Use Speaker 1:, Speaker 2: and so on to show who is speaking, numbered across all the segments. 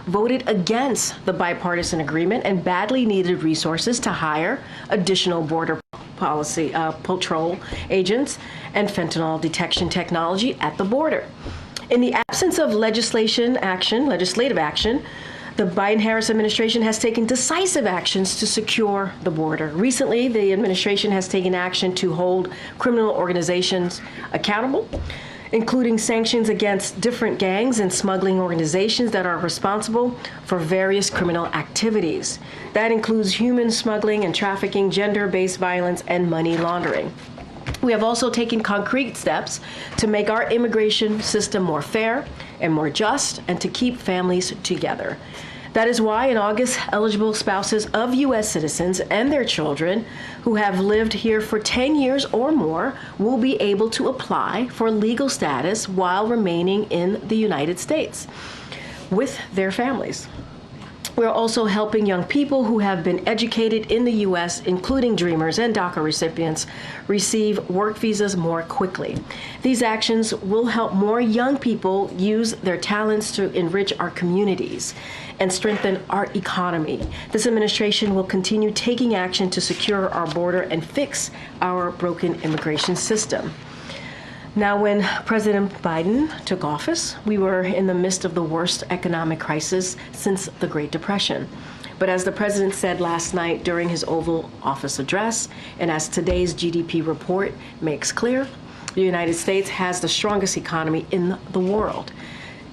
Speaker 1: voted against the bipartisan agreement and badly needed resources to hire additional border policy patrol agents and fentanyl detection technology at the border. In the absence of legislative action, the Biden-Harris administration has taken decisive actions to secure the border. Recently, the administration has taken action to hold criminal organizations accountable, including sanctions against different gangs and smuggling organizations that are responsible for various criminal activities. That includes human smuggling and trafficking, gender-based violence, and money laundering. We have also taken concrete steps to make our immigration system more fair and more just, and to keep families together. That is why in August, eligible spouses of U.S. citizens and their children who have lived here for 10 years or more will be able to apply for legal status while remaining in the United States with their families. We're also helping young people who have been educated in the U.S., including Dreamers and DACA recipients, receive work visas more quickly. These actions will help more young people use their talents to enrich our communities and strengthen our economy. This administration will continue taking action to secure our border and fix our broken immigration system. Now, when President Biden took office, we were in the midst of the worst economic crisis since the Great Depression. But as the president said last night during his Oval Office address, and as today's GDP report makes clear, the United States has the strongest economy in the world.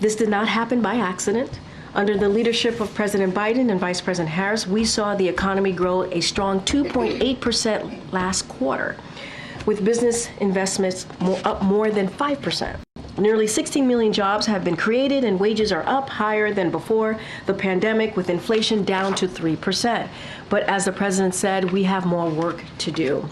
Speaker 1: This did not happen by accident. Under the leadership of President Biden and Vice President Harris, we saw the economy grow a strong 2.8% last quarter, with business investments up more than 5%. Nearly 16 million jobs have been created and wages are up higher than before the pandemic, with inflation down to 3%. But as the president said, we have more work to do.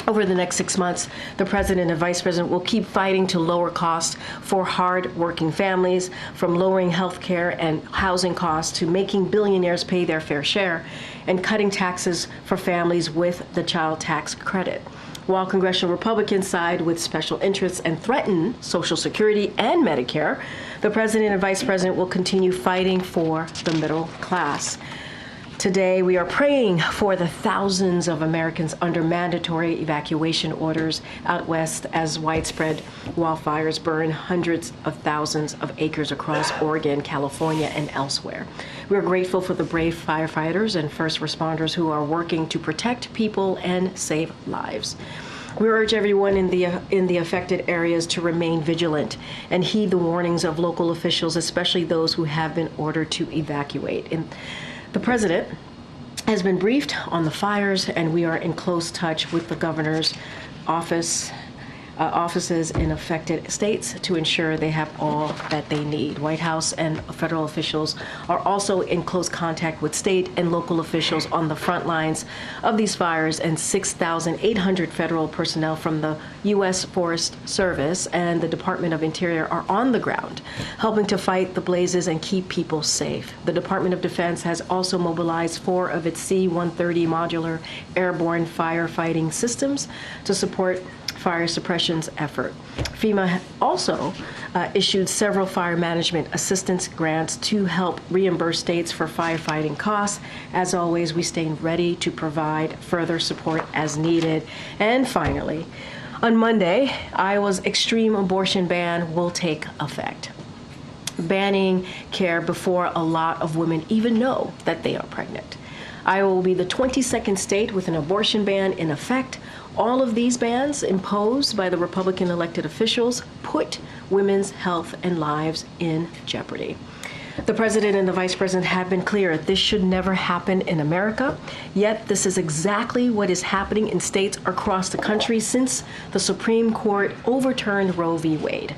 Speaker 1: Over the next 6 months, the president and vice president will keep fighting to lower costs for hard-working families, from lowering health care and housing costs to making billionaires pay their fair share and cutting taxes for families with the child tax credit. While congressional Republicans side with special interests and threaten Social Security and Medicare, the president and vice president will continue fighting for the middle class. Today, we are praying for the thousands of Americans under mandatory evacuation orders out west as widespread wildfires burn hundreds of thousands of acres across Oregon, California, and elsewhere. We are grateful for the brave firefighters and first responders who are working to protect people and save lives. We urge everyone in the affected areas to remain vigilant and heed the warnings of local officials, especially those who have been ordered to evacuate. And the president has been briefed on the fires, and we are in close touch with the governor's offices in affected states to ensure they have all that they need. White House and federal officials are also in close contact with state and local officials on the front lines of these fires, and 6,800 federal personnel from the U.S. Forest Service and the Department of Interior are on the ground, helping to fight the blazes and keep people safe. The Department of Defense has also mobilized 4 of its C-130 modular airborne firefighting systems to support fire suppression's effort. FEMA also issued several fire management assistance grants to help reimburse states for firefighting costs. As always, we stay ready to provide further support as needed. And finally, on Monday, Iowa's extreme abortion ban will take effect, banning care before a lot of women even know that they are pregnant. Iowa will be the 22nd state with an abortion ban in effect. All of these bans imposed by the Republican elected officials put women's health and lives in jeopardy. The president and the vice president have been clear this should never happen in America, yet this is exactly what is happening in states across the country since the Supreme Court overturned Roe v. Wade.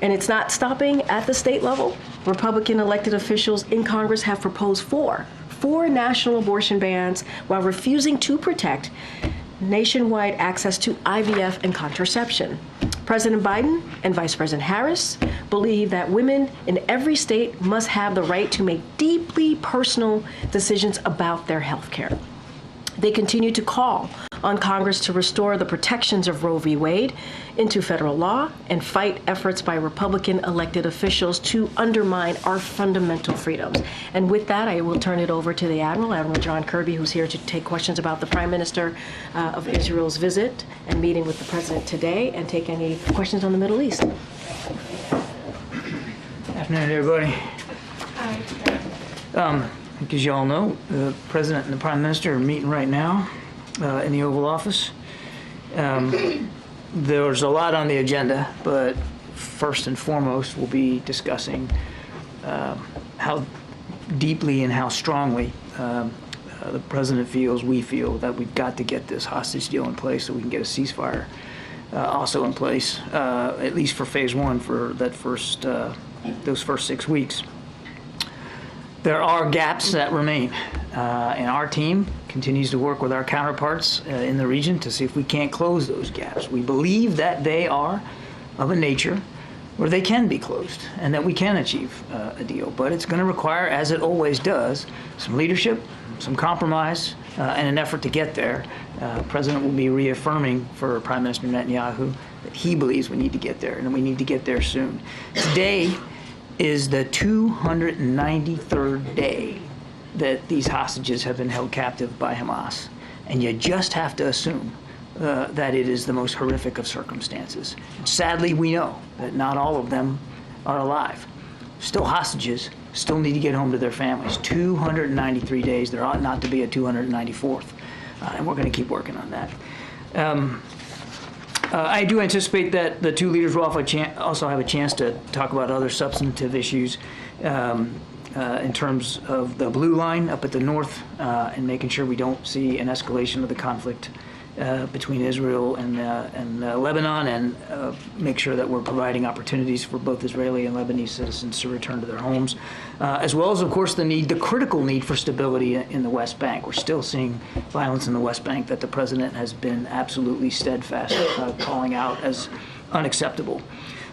Speaker 1: And it's not stopping at the state level. Republican elected officials in Congress have proposed four national abortion bans while refusing to protect nationwide access to IVF and contraception. President Biden and Vice President Harris believe that women in every state must have the right to make deeply personal decisions about their health care. They continue to call on Congress to restore the protections of Roe v. Wade into federal law and fight efforts by Republican elected officials to undermine our fundamental freedoms. And with that, I will turn it over to the Admiral John Kirby, who's here to take questions about the Prime Minister of Israel's visit and meeting with the President today, and take any questions on the Middle East.
Speaker 2: Afternoon, everybody. As you all know, the President and the Prime Minister are meeting right now in the Oval Office. There's a lot on the agenda, but first and foremost, we'll be discussing how deeply and how strongly the President feels, we feel, that we've got to get this hostage deal in place so we can get a ceasefire also in place, at least for phase one, for that those first 6 weeks. There are gaps that remain, and our team continues to work with our counterparts in the region to see if we can't close those gaps. We believe that they are of a nature where they can be closed and that we can achieve a deal. But it's going to require, as it always does, some leadership, some compromise, and an effort to get there. The President will be reaffirming for Prime Minister Netanyahu that he believes we need to get there, and we need to get there soon. Today is the 293rd day that these hostages have been held captive by Hamas. And you just have to assume that it is the most horrific of circumstances. Sadly, we know that not all of them are alive. Still hostages, still need to get home to their families. 293 days, there ought not to be a 294th. And we're going to keep working on that. I do anticipate that the two leaders will also have a chance to talk about other substantive issues in terms of the blue line up at the north and making sure we don't see an escalation of the conflict between Israel and Lebanon, and make sure that we're providing opportunities for both Israeli and Lebanese citizens to return to their homes, as well as, of course, the critical need for stability in the West Bank. We're still seeing violence in the West Bank that the President has been absolutely steadfast calling out as unacceptable.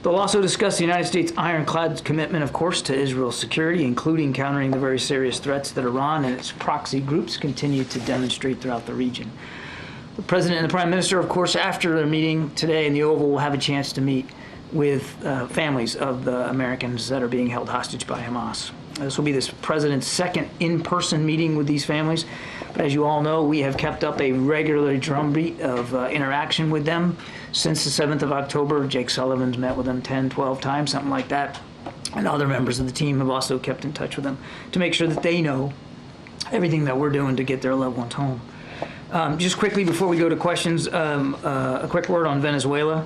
Speaker 2: They'll also discuss the United States' ironclad commitment, of course, to Israel's security, including countering the very serious threats that Iran and its proxy groups continue to demonstrate throughout the region. The President and the Prime Minister, of course, after their meeting today in the Oval, will have a chance to meet with families of the Americans that are being held hostage by Hamas. This will be the President's second in-person meeting with these families. But as you all know, we have kept up a regular drumbeat of interaction with them since the 7th of October. Jake Sullivan's met with them 10, 12 times, something like that. And other members of the team have also kept in touch with them to make sure that they know everything that we're doing to get their loved ones home. Just quickly before we go to questions, a quick word on Venezuela.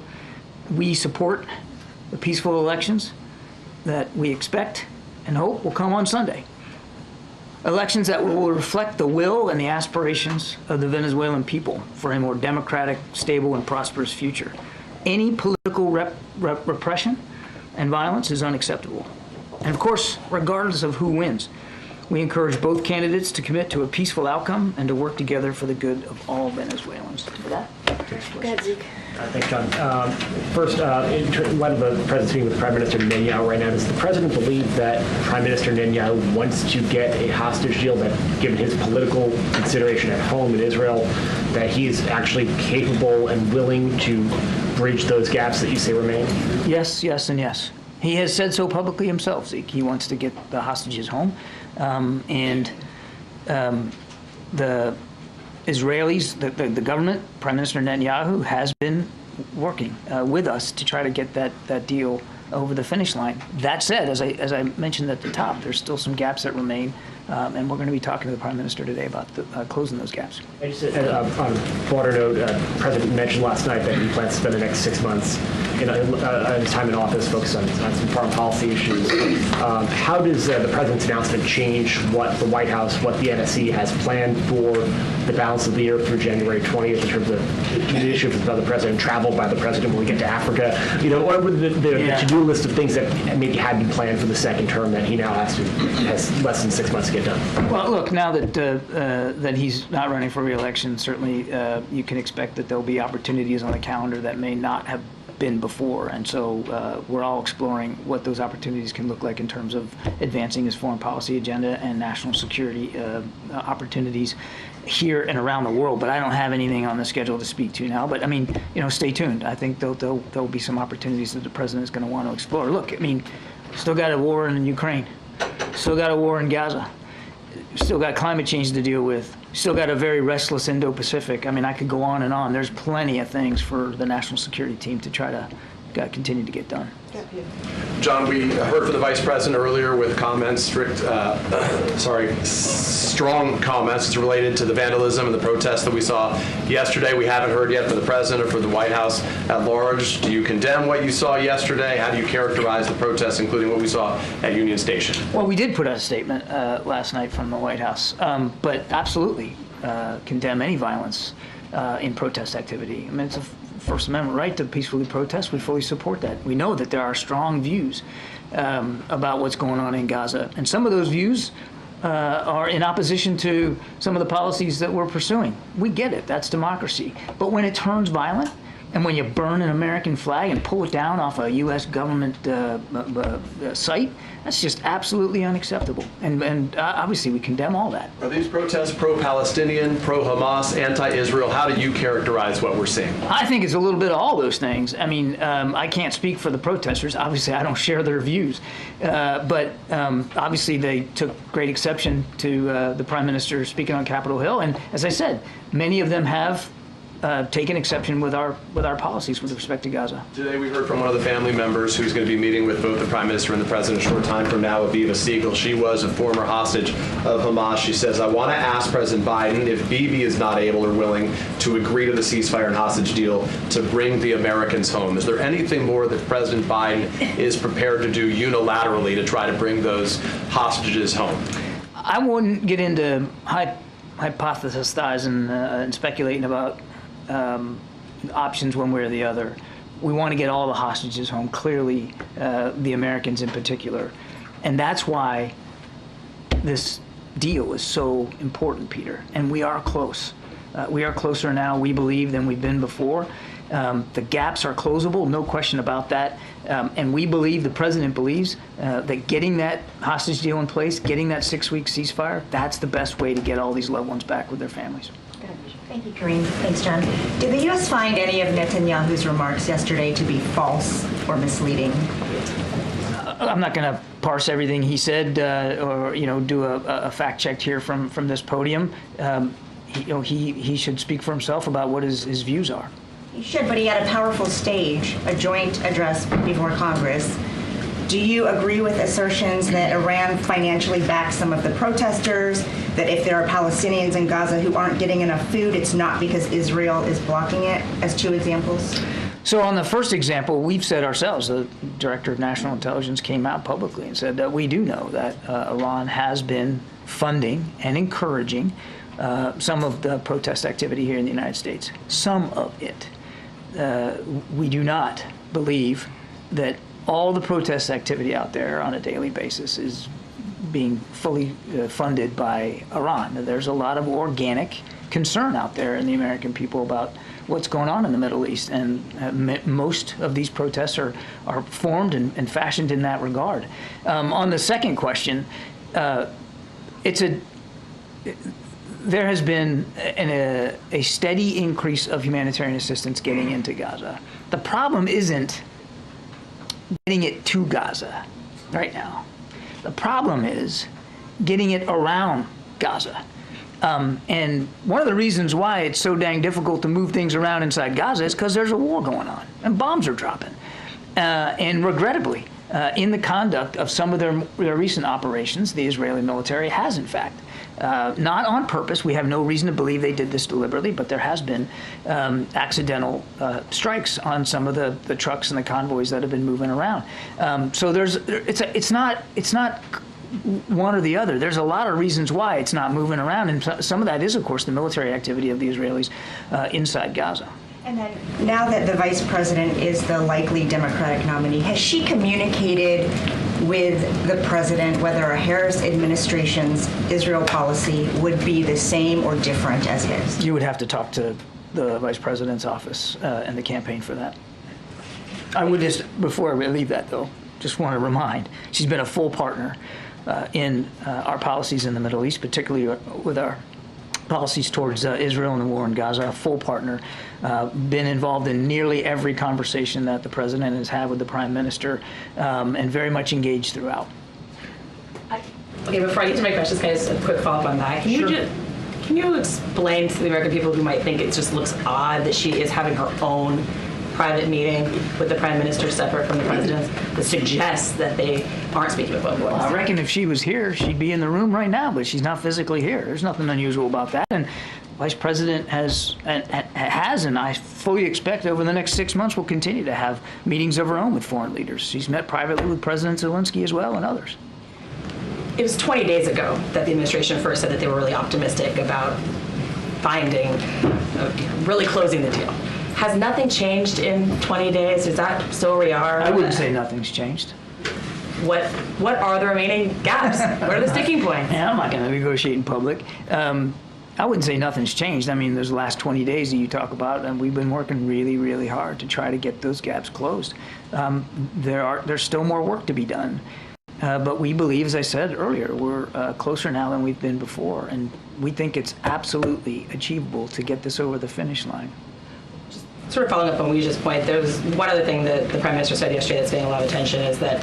Speaker 2: We support the peaceful elections that we expect and hope will come on Sunday. Elections that will reflect the will and the aspirations of the Venezuelan people for a more democratic, stable, and prosperous future. Any political repression and violence is unacceptable. And of course, regardless of who wins, we encourage both candidates to commit to a peaceful outcome and to work together for the good of all Venezuelans. With that,
Speaker 1: Go ahead, Zeke.
Speaker 3: Thanks, John. First, in light of the President's meeting with Prime Minister Netanyahu right now, does the President believe that Prime Minister Netanyahu wants to get a hostage deal, that given his political consideration at home in Israel, that he is actually capable and willing to bridge those gaps that you say remain?
Speaker 2: Yes, yes, and yes. He has said so publicly himself, Zeke. He wants to get the hostages home. The Israelis, the government, Prime Minister Netanyahu, has been working with us to try to get that deal over the finish line. That said, as I mentioned at the top, there's still some gaps that remain, and we're going to be talking to the Prime Minister today about closing those gaps.
Speaker 3: I just, on a broader note, the President mentioned last night that he plans to spend the next 6 months in his time in office focused on some foreign policy issues. How does the President's announcement change what the White House, what the NSC has planned for the balance of the year through January 20th in terms of the issues about the President, travel by the President when we get to Africa? What were the to-do list of things that maybe had been planned for the second term that he now has less than 6 months to get done?
Speaker 2: Well, look, now that he's not running for re-election, certainly you can expect that there'll be opportunities on the calendar that may not have been before. And so we're all exploring what those opportunities can look like in terms of advancing his foreign policy agenda and national security opportunities here and around the world. But I don't have anything on the schedule to speak to now. But I mean, stay tuned. I think there'll be some opportunities that the president is going to want to explore. Look, I mean, still got a war in Ukraine, still got a war in Gaza, still got climate change to deal with, still got a very restless Indo-Pacific. I mean, I could go on and on. There's plenty of things for the national security team to try to continue to get done.
Speaker 4: John, we heard from the Vice President earlier with comments, strong comments related to the vandalism and the protests that we saw yesterday. We haven't heard yet from the President or from the White House at large. Do you condemn what you saw yesterday? How do you characterize the protests, including what we saw at Union Station?
Speaker 2: Well, we did put out a statement last night from the White House, but absolutely condemn any violence in protest activity. I mean, it's a First Amendment right to peacefully protest. We fully support that. We know that there are strong views about what's going on in Gaza, and some of those views are in opposition to some of the policies that we're pursuing. We get it. That's democracy. But when it turns violent, and when you burn an American flag and pull it down off a U.S. government site, that's just absolutely unacceptable. And obviously we condemn all that.
Speaker 4: Are these protests pro-Palestinian, pro-Hamas, anti-Israel? How do you characterize what we're seeing?
Speaker 2: I think it's a little bit of all those things. I mean, I can't speak for the protesters. Obviously, I don't share their views. But obviously they took great exception to the Prime Minister speaking on Capitol Hill. And as I said, many of them have taken exception with our policies with respect to Gaza.
Speaker 4: Today we heard from one of the family members who's going to be meeting with both the Prime Minister and the President a short time from now, Aviva Siegel. She was a former hostage of Hamas. She says, I want to ask President Biden if Bibi is not able or willing to agree to the ceasefire and hostage deal to bring the Americans home. Is there anything more that President Biden is prepared to do unilaterally to try to bring those hostages home?
Speaker 2: I wouldn't get into hypothesizing and speculating about options one way or the other. We want to get all the hostages home, clearly the Americans in particular. And that's why this deal is so important, Peter. And we are close. We are closer now, we believe, than we've been before. The gaps are closable, no question about that. And we believe, the president believes, that getting that hostage deal in place, getting that 6-week ceasefire, that's the best way to get all these loved ones back with their families.
Speaker 5: Thank you, Kareem. Thanks, John. Did the U.S. find any of Netanyahu's remarks yesterday to be false or misleading?
Speaker 2: I'm not going to parse everything he said or do a fact check here from this podium. He should speak for himself about what his views are.
Speaker 5: He should, but he had a powerful stage, a joint address before Congress. Do you agree with assertions that Iran financially backs some of the protesters, that if there are Palestinians in Gaza who aren't getting enough food, it's not because Israel is blocking it, as two examples?
Speaker 2: So on the first example, we've said ourselves, the Director of National Intelligence came out publicly and said that we do know that Iran has been funding and encouraging some of the protest activity here in the United States. Some of it. We do not believe that all the protest activity out there on a daily basis is being fully funded by Iran. There's a lot of organic concern out there in the American people about what's going on in the Middle East, and most of these protests are formed and fashioned in that regard. On the second question, there has been a steady increase of humanitarian assistance getting into Gaza. The problem isn't getting it to Gaza right now. The problem is getting it around Gaza. And one of the reasons why it's so dang difficult to move things around inside Gaza is because there's a war going on and bombs are dropping. And regrettably, in the conduct of some of their recent operations, the Israeli military has, in fact, not on purpose. We have no reason to believe they did this deliberately, but there has been accidental strikes on some of the trucks and the convoys that have been moving around. So it's not one or the other. There's a lot of reasons why it's not moving around, and some of that is, of course, the military activity of the Israelis inside Gaza.
Speaker 5: And then, now that the vice president is the likely Democratic nominee, has she communicated with the president whether a Harris administration's Israel policy would be the same or different as his?
Speaker 2: You would have to talk to the vice president's office and the campaign for that. I would just, before we leave that though, just want to remind, she's been a full partner in our policies in the Middle East, particularly with our policies towards Israel and the war in Gaza, a full partner, been involved in nearly every conversation that the president has had with the prime minister, and very much engaged throughout.
Speaker 6: Okay, before I get to my questions, can I just a quick follow-up on that? Can you explain to the American people who might think it just looks odd that she is having her own private meeting with the prime minister separate from the president that suggests that they aren't speaking with one voice?
Speaker 2: I reckon if she was here, she'd be in the room right now, but she's not physically here. There's nothing unusual about that. And Vice President has, and I fully expect over the next 6 months will continue to have meetings of her own with foreign leaders. She's met privately with President Zelensky as well and others.
Speaker 6: It was 20 days ago that the administration first said that they were really optimistic about finding, really closing the deal. Has nothing changed in 20 days? Is that still where we are?
Speaker 2: I wouldn't say nothing's changed.
Speaker 6: What are the remaining gaps? What are the sticking points?
Speaker 2: Yeah, I'm not going to negotiate in public. I wouldn't say nothing's changed. I mean, those last 20 days that you talk about, and we've been working really, really hard to try to get those gaps closed. There's still more work to be done. But we believe, as I said earlier, we're closer now than we've been before, and we think it's absolutely achievable to get this over the finish line.
Speaker 6: Sort of following up on Weij's point, there was one other thing that the Prime Minister said yesterday that's getting a lot of attention is that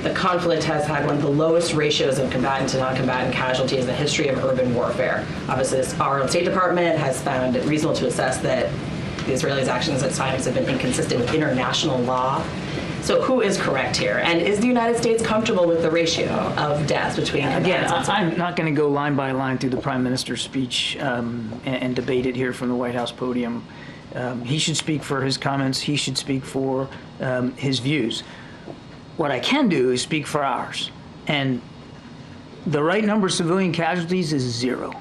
Speaker 6: the conflict has had one of the lowest ratios of combatant to non-combatant casualties in the history of urban warfare. Obviously, our own State Department has found it reasonable to assess that the Israelis' actions at times have been inconsistent with international law. So who is correct here? And is the United States comfortable with the ratio of deaths between
Speaker 2: Again,
Speaker 6: combatants?
Speaker 2: I'm not going to go line by line through the Prime Minister's speech and debate it here from the White House podium. He should speak for his comments. He should speak for his views. What I can do is speak for ours. And the right number of civilian casualties is 0.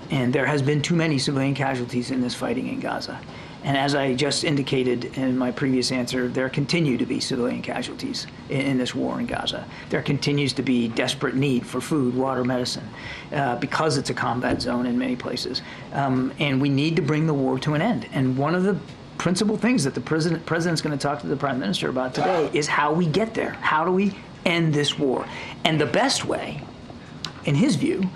Speaker 2: And there has been too many civilian casualties in this fighting in Gaza. And as I just indicated in my previous answer, there continue to be civilian casualties in this war in Gaza. There continues to be desperate need for food, water, medicine, because it's a combat zone in many places. And we need to bring the war to an end. And one of the principal things that the president's going to talk to the prime minister about today is how we get there. How do we end this war? And the best way, in his view,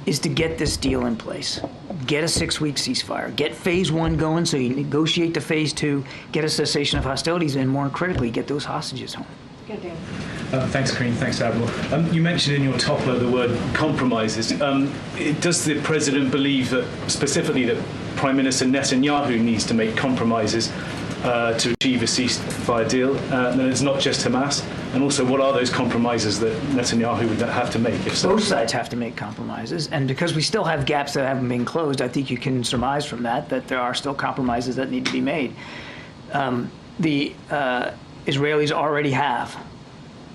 Speaker 2: is to get this deal in place. Get a 6-week ceasefire. Get phase 1 going so you negotiate to phase 2. Get a cessation of hostilities, and more critically, get those hostages home.
Speaker 7: Thanks, Karine. Thanks, Admiral. You mentioned in your topper the word compromises. Does the president believe that, specifically, that Prime Minister Netanyahu needs to make compromises to achieve a ceasefire deal? And it's not just Hamas. And also, what are those compromises that Netanyahu would have to make, if so?
Speaker 2: Both sides have to make compromises, and because we still have gaps that haven't been closed, I think you can surmise from that there are still compromises that need to be made. The Israelis already have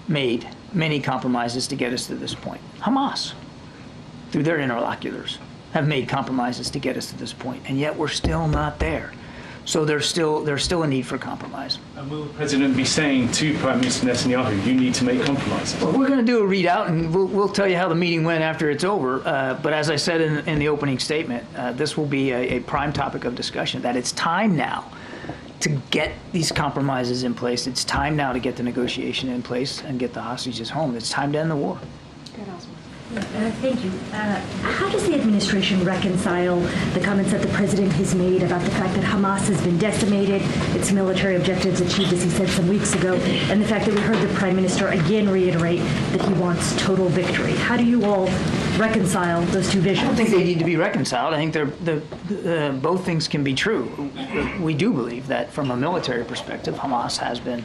Speaker 2: made many compromises to get us to this point. Hamas, through their interlocutors, have made compromises to get us to this point, and yet we're still not there. So there's still a need for compromise.
Speaker 7: And will the president be saying to Prime Minister Netanyahu, you need to make compromises?
Speaker 2: Well, we're going to do a readout, and we'll tell you how the meeting went after it's over. But as I said in the opening statement, this will be a prime topic of discussion, that it's time now to get these compromises in place. It's time now to get the negotiation in place and get the hostages home. It's time to end the war.
Speaker 8: Thank you. How does the administration reconcile the comments that the president has made about the fact that Hamas has been decimated, its military objectives achieved, as he said some weeks ago, and the fact that we heard the prime minister again reiterate that he wants total victory? How do you all reconcile those two visions?
Speaker 2: I don't think they need to be reconciled. I think both things can be true. We do believe that from a military perspective, Hamas has been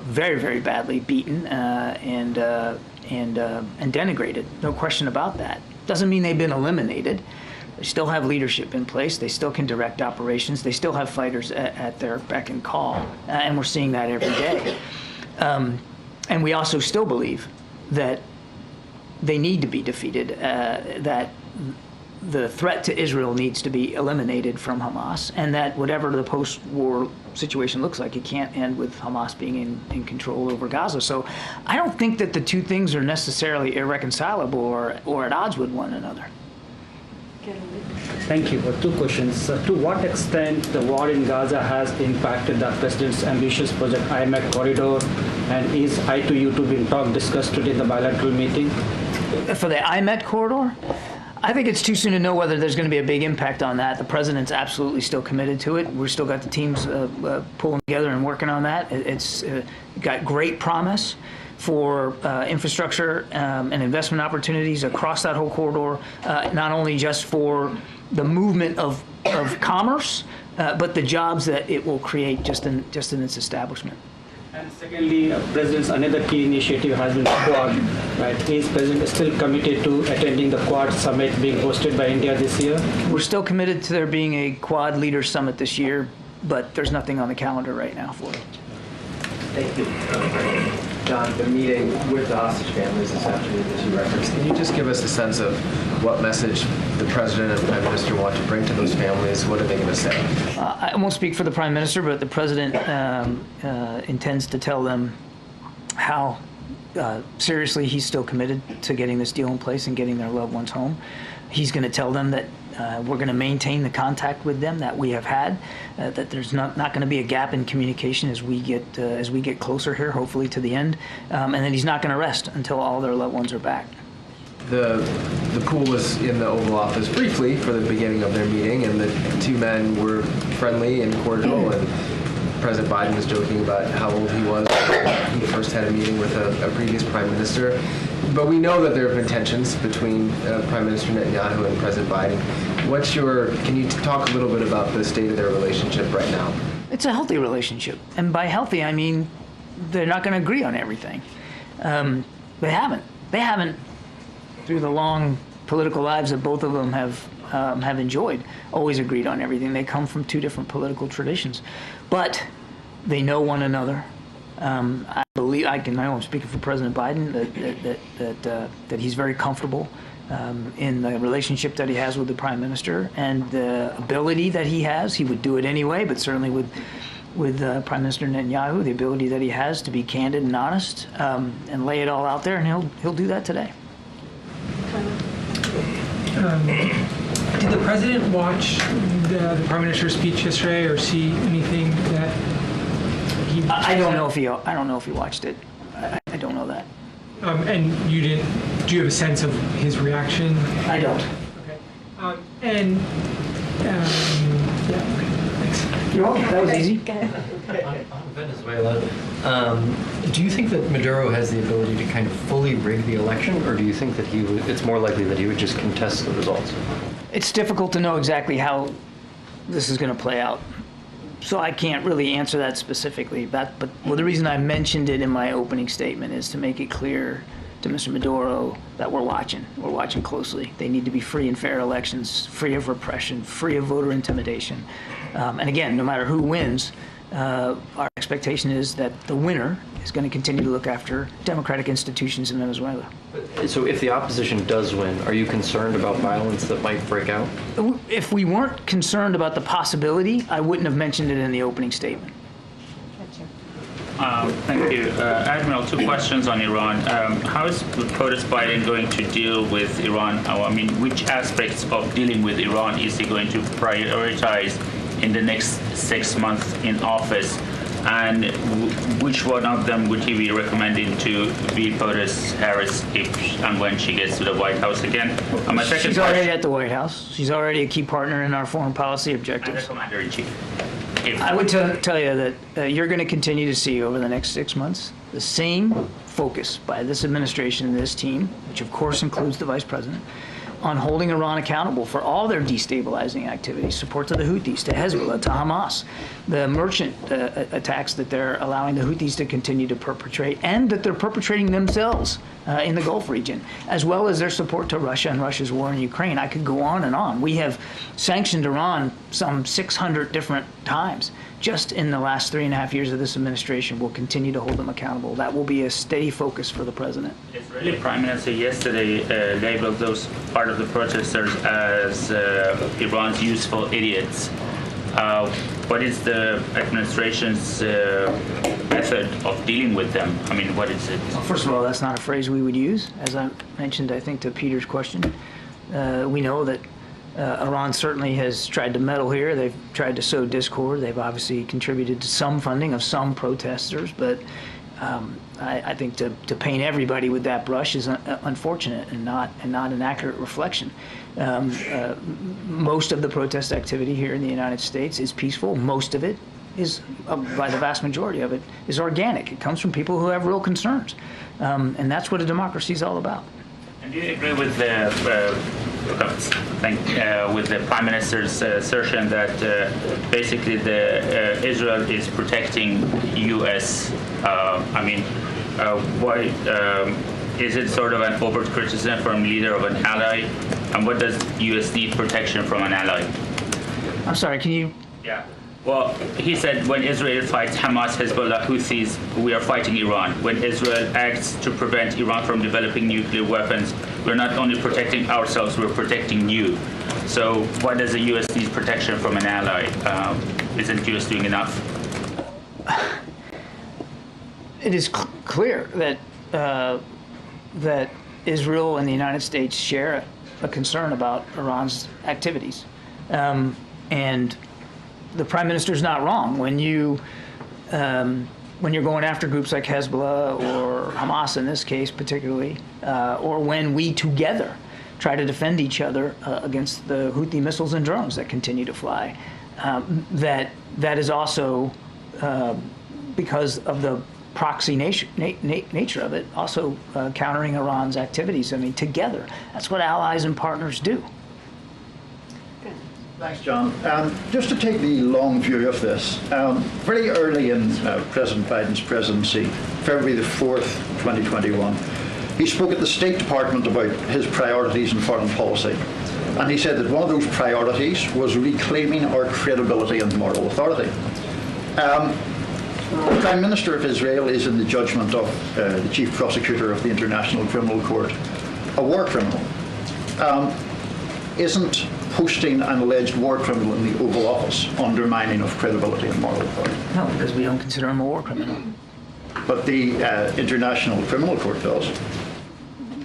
Speaker 2: very, very badly beaten and denigrated. No question about that. Doesn't mean they've been eliminated. They still have leadership in place. They still can direct operations. They still have fighters at their beck and call, and we're seeing that every day. And we also still believe that they need to be defeated, that the threat to Israel needs to be eliminated from Hamas, and that whatever the post-war situation looks like, it can't end with Hamas being in control over Gaza. So I don't think that the two things are necessarily irreconcilable or at odds with one another.
Speaker 9: Thank you. Two questions. To what extent the war in Gaza has impacted the President's ambitious Project IMAC corridor, and is I-2U2 being discussed today in the bilateral meeting?
Speaker 2: For the IMET corridor, I think it's too soon to know whether there's going to be a big impact on that. The president's absolutely still committed to it. We've still got the teams pulling together and working on that. It's got great promise for infrastructure and investment opportunities across that whole corridor, not only just for the movement of commerce, but the jobs that it will create just in its establishment.
Speaker 9: And secondly, President's another key initiative has been Quad. Right? Is President still committed to attending the Quad summit being hosted by India this year?
Speaker 2: We're still committed to there being a Quad Leaders Summit this year, but there's nothing on the calendar right now for it.
Speaker 10: Thank you. John, the meeting with the hostage families this afternoon that you referenced, can you just give us a sense of what message the President and Prime Minister want to bring to those families? What are they going to say?
Speaker 2: I won't speak for the Prime Minister, but the President intends to tell them how seriously he's still committed to getting this deal in place and getting their loved ones home. He's going to tell them that we're going to maintain the contact with them that we have had, that there's not going to be a gap in communication as we get closer here, hopefully to the end, and that he's not going to rest until all their loved ones are back.
Speaker 10: The pool was in the Oval Office briefly for the beginning of their meeting, and the two men were friendly and cordial, and President Biden was joking about how old he was when he first had a meeting with a previous prime minister. But we know that there have been tensions between Prime Minister Netanyahu and President Biden. Can you talk a little bit about the state of their relationship right now?
Speaker 2: It's a healthy relationship. And by healthy, I mean they're not going to agree on everything. They haven't. They haven't, through the long political lives that both of them have enjoyed, always agreed on everything. They come from two different political traditions. But they know one another. I believe, I won't speak for President Biden, that he's very comfortable in the relationship that he has with the Prime Minister and the ability that he has. He would do it anyway, but certainly with Prime Minister Netanyahu, the ability that he has to be candid and honest and lay it all out there, and he'll do that today.
Speaker 11: Did the president watch the Prime Minister's speech yesterday, or see anything that he?
Speaker 2: I don't know if he watched it. I don't know that.
Speaker 11: And you didn't? Do you have a sense of his reaction?
Speaker 2: I don't.
Speaker 11: Okay. Yeah. Okay. Thanks.
Speaker 2: You're welcome. That was easy.
Speaker 12: On Venezuela, do you think that Maduro has the ability to kind of fully rig the election, or do you think that it's more likely that he would just contest the results?
Speaker 2: It's difficult to know exactly how this is going to play out, so I can't really answer that specifically. But the reason I mentioned it in my opening statement is to make it clear to Mr. Maduro that we're watching closely. They need to be free and fair elections, free of repression, free of voter intimidation. And again, no matter who wins, our expectation is that the winner is going to continue to look after democratic institutions in Venezuela.
Speaker 12: So if the opposition does win, are you concerned about violence that might break out?
Speaker 2: If we weren't concerned about the possibility, I wouldn't have mentioned it in the opening statement.
Speaker 13: Thank you. Admiral, two questions on Iran. How is POTUS Biden going to deal with Iran? Which aspects of dealing with Iran is he going to prioritize in the next 6 months in office? And which one of them would he be recommending to be POTUS Harris if and when she gets to the White House again?
Speaker 2: She's already at the White House. She's already a key partner in our foreign policy objectives.
Speaker 13: And the Commander-in-Chief.
Speaker 2: I would tell you that you're going to continue to see over the next 6 months the same focus by this administration and this team, which of course includes the Vice President, on holding Iran accountable for all their destabilizing activities, support to the Houthis, to Hezbollah, to Hamas, the merchant attacks that they're allowing the Houthis to continue to perpetrate, and that they're perpetrating themselves in the Gulf region, as well as their support to Russia and Russia's war in Ukraine. I could go on and on. We have sanctioned Iran some 600 different times. Just in the last 3.5 years of this administration, we'll continue to hold them accountable. That will be a steady focus for the president.
Speaker 13: The Israeli Prime Minister yesterday labeled those part of the protesters as Iran's useful idiots. What is the administration's method of dealing with them? What is it?
Speaker 2: Well, first of all, that's not a phrase we would use. As I mentioned, I think, to Peter's question, we know that Iran certainly has tried to meddle here. They've tried to sow discord. They've obviously contributed to some funding of some protesters, but I think to paint everybody with that brush is unfortunate and not an accurate reflection. Most of the protest activity here in the United States is peaceful. Most of it is, by the vast majority of it, is organic. It comes from people who have real concerns, and that's what a democracy is all about.
Speaker 13: And do you agree with with the Prime Minister's assertion that basically Israel is protecting U.S. Why is it sort of an overt criticism from leader of an ally? And what does U.S. need protection from an ally?
Speaker 2: I'm sorry, can you?
Speaker 13: Yeah. Well, he said when Israel fights Hamas, Hezbollah, Houthis, we are fighting Iran. When Israel acts to prevent Iran from developing nuclear weapons, we're not only protecting ourselves, we're protecting you. So why does the U.S. need protection from an ally? Isn't U.S. doing enough?
Speaker 2: It is clear that Israel and the United States share a concern about Iran's activities, and the Prime Minister is not wrong when you're going after groups like Hezbollah or Hamas in this case particularly, or when we together try to defend each other against the Houthi missiles and drones that continue to fly. That is also because of the proxy nature of it, also countering Iran's activities. I mean, together, that's what allies and partners do.
Speaker 14: Thanks, John. Just to take the long view of this, very early in President Biden's presidency, February the 4th, 2021, he spoke at the State Department about his priorities in foreign policy. And he said that one of those priorities was reclaiming our credibility and moral authority. The Prime Minister of Israel is, in the judgment of the Chief Prosecutor of the International Criminal Court, a war criminal. Isn't hosting an alleged war criminal in the Oval Office undermining of credibility and moral authority?
Speaker 2: No, because we don't consider him a war criminal.
Speaker 14: But the International Criminal Court does.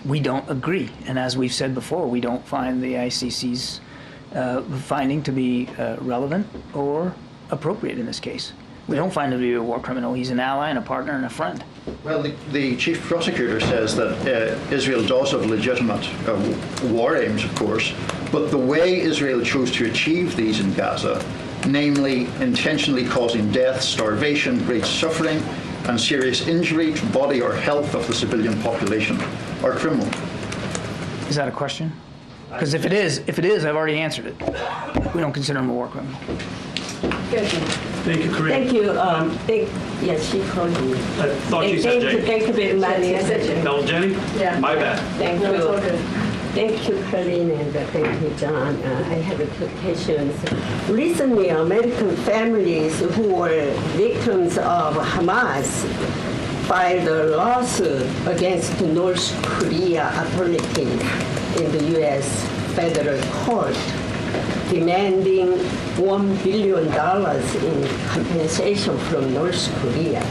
Speaker 2: We don't agree. And as we've said before, we don't find the ICC's finding to be relevant or appropriate in this case. We don't find him to be a war criminal. He's an ally and a partner and a friend.
Speaker 14: Well, the Chief Prosecutor says that Israel does have legitimate war aims, of course, but the way Israel chose to achieve these in Gaza, namely intentionally causing death, starvation, great suffering, and serious injury to body or health of the civilian population, are criminal.
Speaker 2: Is that a question? Because if it is, I've already answered it. We don't consider him a war criminal.
Speaker 15: Thank you, Corinne.
Speaker 16: Thank you. Yes, she called me.
Speaker 15: I thought you said Jenny.
Speaker 16: Thank you very much.
Speaker 15: That was Jenny?
Speaker 16: Yeah.
Speaker 15: My bad.
Speaker 16: Thank you. Thank you, Corinne, and thank you, John. I have two questions. Recently, American families who were victims of Hamas filed a lawsuit against North Korea authorities in the U.S. federal court, demanding $1 billion in compensation from North Korea,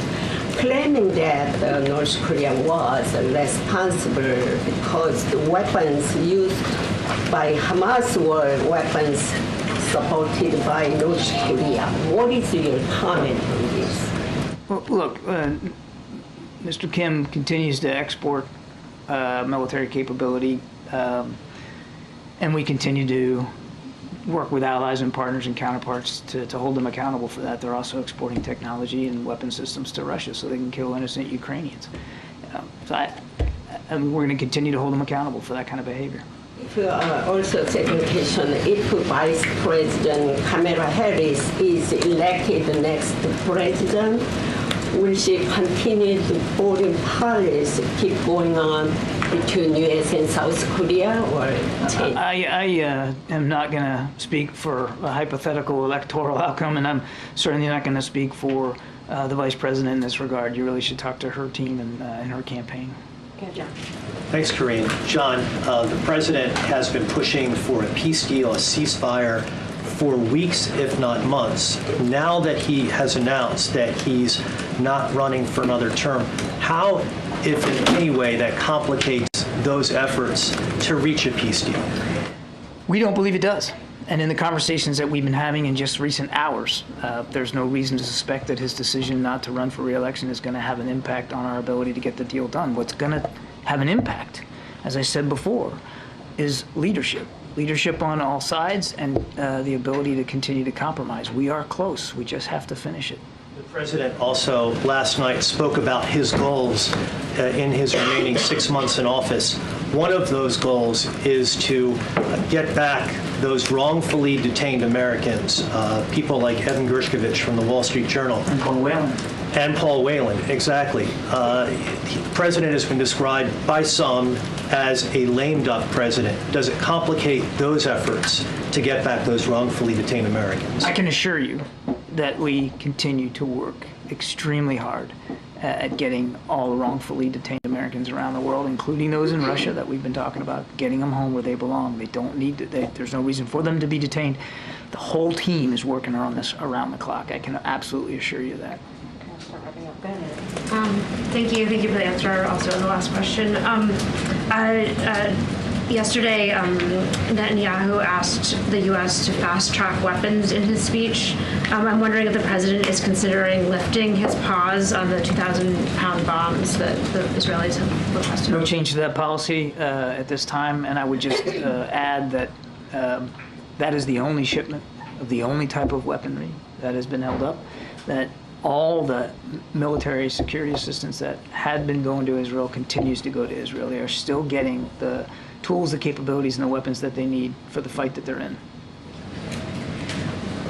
Speaker 16: claiming that North Korea was responsible because the weapons used by Hamas were weapons supported by North Korea. What is your comment on this?
Speaker 2: Well, look, Mr. Kim continues to export military capability, and we continue to work with allies and partners and counterparts to hold them accountable for that. They're also exporting technology and weapon systems to Russia so they can kill innocent Ukrainians. So we're going to continue to hold them accountable for that kind of behavior.
Speaker 16: Also, second question, if Vice President Kamala Harris is elected the next president, will she continue the foreign policy keep going on between U.S. and South Korea, or change?
Speaker 2: I am not going to speak for a hypothetical electoral outcome, and I'm certainly not going to speak for the vice president in this regard. You really should talk to her team and her campaign.
Speaker 17: Thanks, Corinne. John, the president has been pushing for a peace deal, a ceasefire, for weeks, if not months. Now that he has announced that he's not running for another term, how, if in any way, that complicates those efforts to reach a peace deal?
Speaker 2: We don't believe it does. And in the conversations that we've been having in just recent hours, there's no reason to suspect that his decision not to run for re-election is going to have an impact on our ability to get the deal done. What's going to have an impact, as I said before, is leadership. Leadership on all sides and the ability to continue to compromise. We are close. We just have to finish it.
Speaker 17: The president also last night spoke about his goals in his remaining 6 months in office. One of those goals is to get back those wrongfully detained Americans, people like Evan Gershkovich from the Wall Street Journal.
Speaker 2: And Paul Whelan.
Speaker 17: And Paul Whelan, exactly. The president has been described by some as a lame duck president. Does it complicate those efforts to get back those wrongfully detained Americans?
Speaker 2: I can assure you that we continue to work extremely hard at getting all the wrongfully detained Americans around the world, including those in Russia that we've been talking about, getting them home where they belong. They don't need to, there's no reason for them to be detained. The whole team is working on this around the clock. I can absolutely assure you that.
Speaker 18: Thank you for the answer also on the last question. Yesterday, Netanyahu asked the U.S. to fast-track weapons in his speech. I'm wondering if the president is considering lifting his pause on the 2,000-pound bombs that the Israelis have requested.
Speaker 2: No change to that policy at this time, and I would just add that that is the only shipment of the only type of weaponry that has been held up, that all the military security assistance that had been going to Israel continues to go to Israel. They are still getting the tools, the capabilities, and the weapons that they need for the fight that they're in.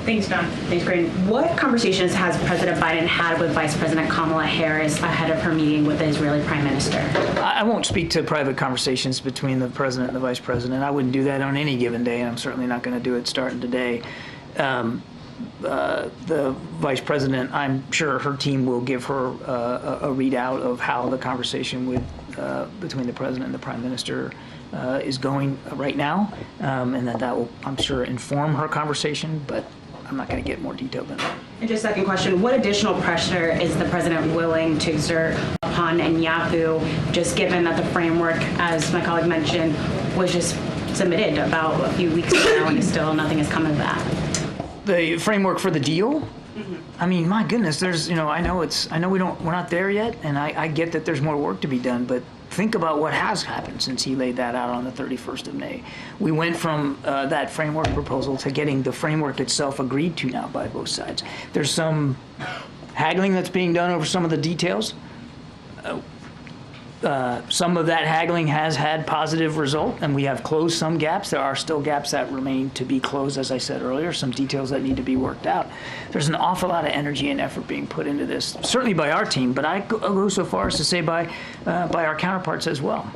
Speaker 19: Thanks, John. Thanks, Corinne. What conversations has President Biden had with Vice President Kamala Harris ahead of her meeting with the Israeli Prime Minister?
Speaker 2: I won't speak to private conversations between the president and the vice president. I wouldn't do that on any given day, and I'm certainly not going to do it starting today. The vice president, I'm sure her team will give her a readout of how the conversation between the president and the prime minister is going right now, and that will, I'm sure, inform her conversation, but I'm not going to get more detailed than that.
Speaker 19: And just second question, what additional pressure is the president willing to exert upon Netanyahu, just given that the framework, as my colleague mentioned, was just submitted about a few weeks ago and still nothing has come of that?
Speaker 2: The framework for the deal? I mean, my goodness, there's, I know we're not there yet, and I get that there's more work to be done, but think about what has happened since he laid that out on the 31st of May. We went from that framework proposal to getting the framework itself agreed to now by both sides. There's some haggling that's being done over some of the details. Some of that haggling has had positive result, and we have closed some gaps. There are still gaps that remain to be closed, as I said earlier, some details that need to be worked out. There's an awful lot of energy and effort being put into this, certainly by our team, but I go so far as to say by our counterparts as well.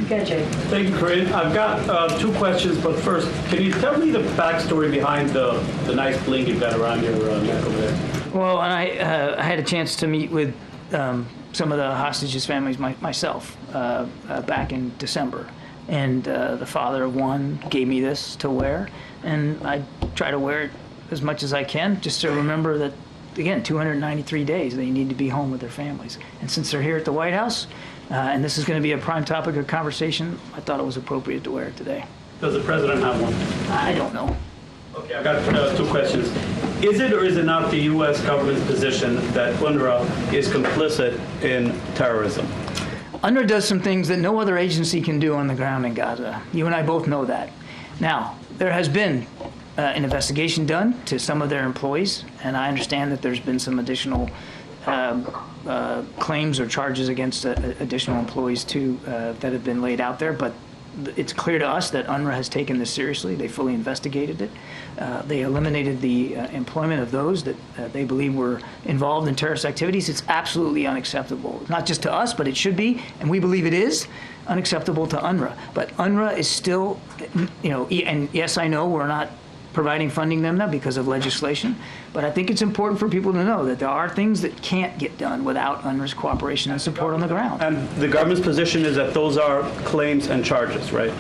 Speaker 15: Thank you, Corinne. I've got two questions, but first, can you tell me the backstory behind the nice bling you've got around your neck over there?
Speaker 2: Well, I had a chance to meet with some of the hostages' families myself back in December. And the father of one gave me this to wear, and I try to wear it as much as I can, just to remember that, again, 293 days they need to be home with their families. And since they're here at the White House, and this is going to be a prime topic of conversation, I thought it was appropriate to wear it today.
Speaker 15: Does the president have one?
Speaker 2: I don't know.
Speaker 15: Okay, I've got two questions. Is it or is it not the U.S. government's position that UNRWA is complicit in terrorism?
Speaker 2: UNRWA does some things that no other agency can do on the ground in Gaza. You and I both know that. Now, there has been an investigation done to some of their employees, and I understand that there's been some additional claims or charges against additional employees too that have been laid out there, but it's clear to us that UNRWA has taken this seriously. They fully investigated it. They eliminated the employment of those that they believe were involved in terrorist activities. It's absolutely unacceptable, not just to us, but it should be, and we believe it is, unacceptable to UNRWA. But UNRWA is still, and yes, I know we're not providing funding them now because of legislation, but I think it's important for people to know that there are things that can't get done without UNRWA's cooperation and support on the ground.
Speaker 15: And the government's position is that those are claims and charges, right?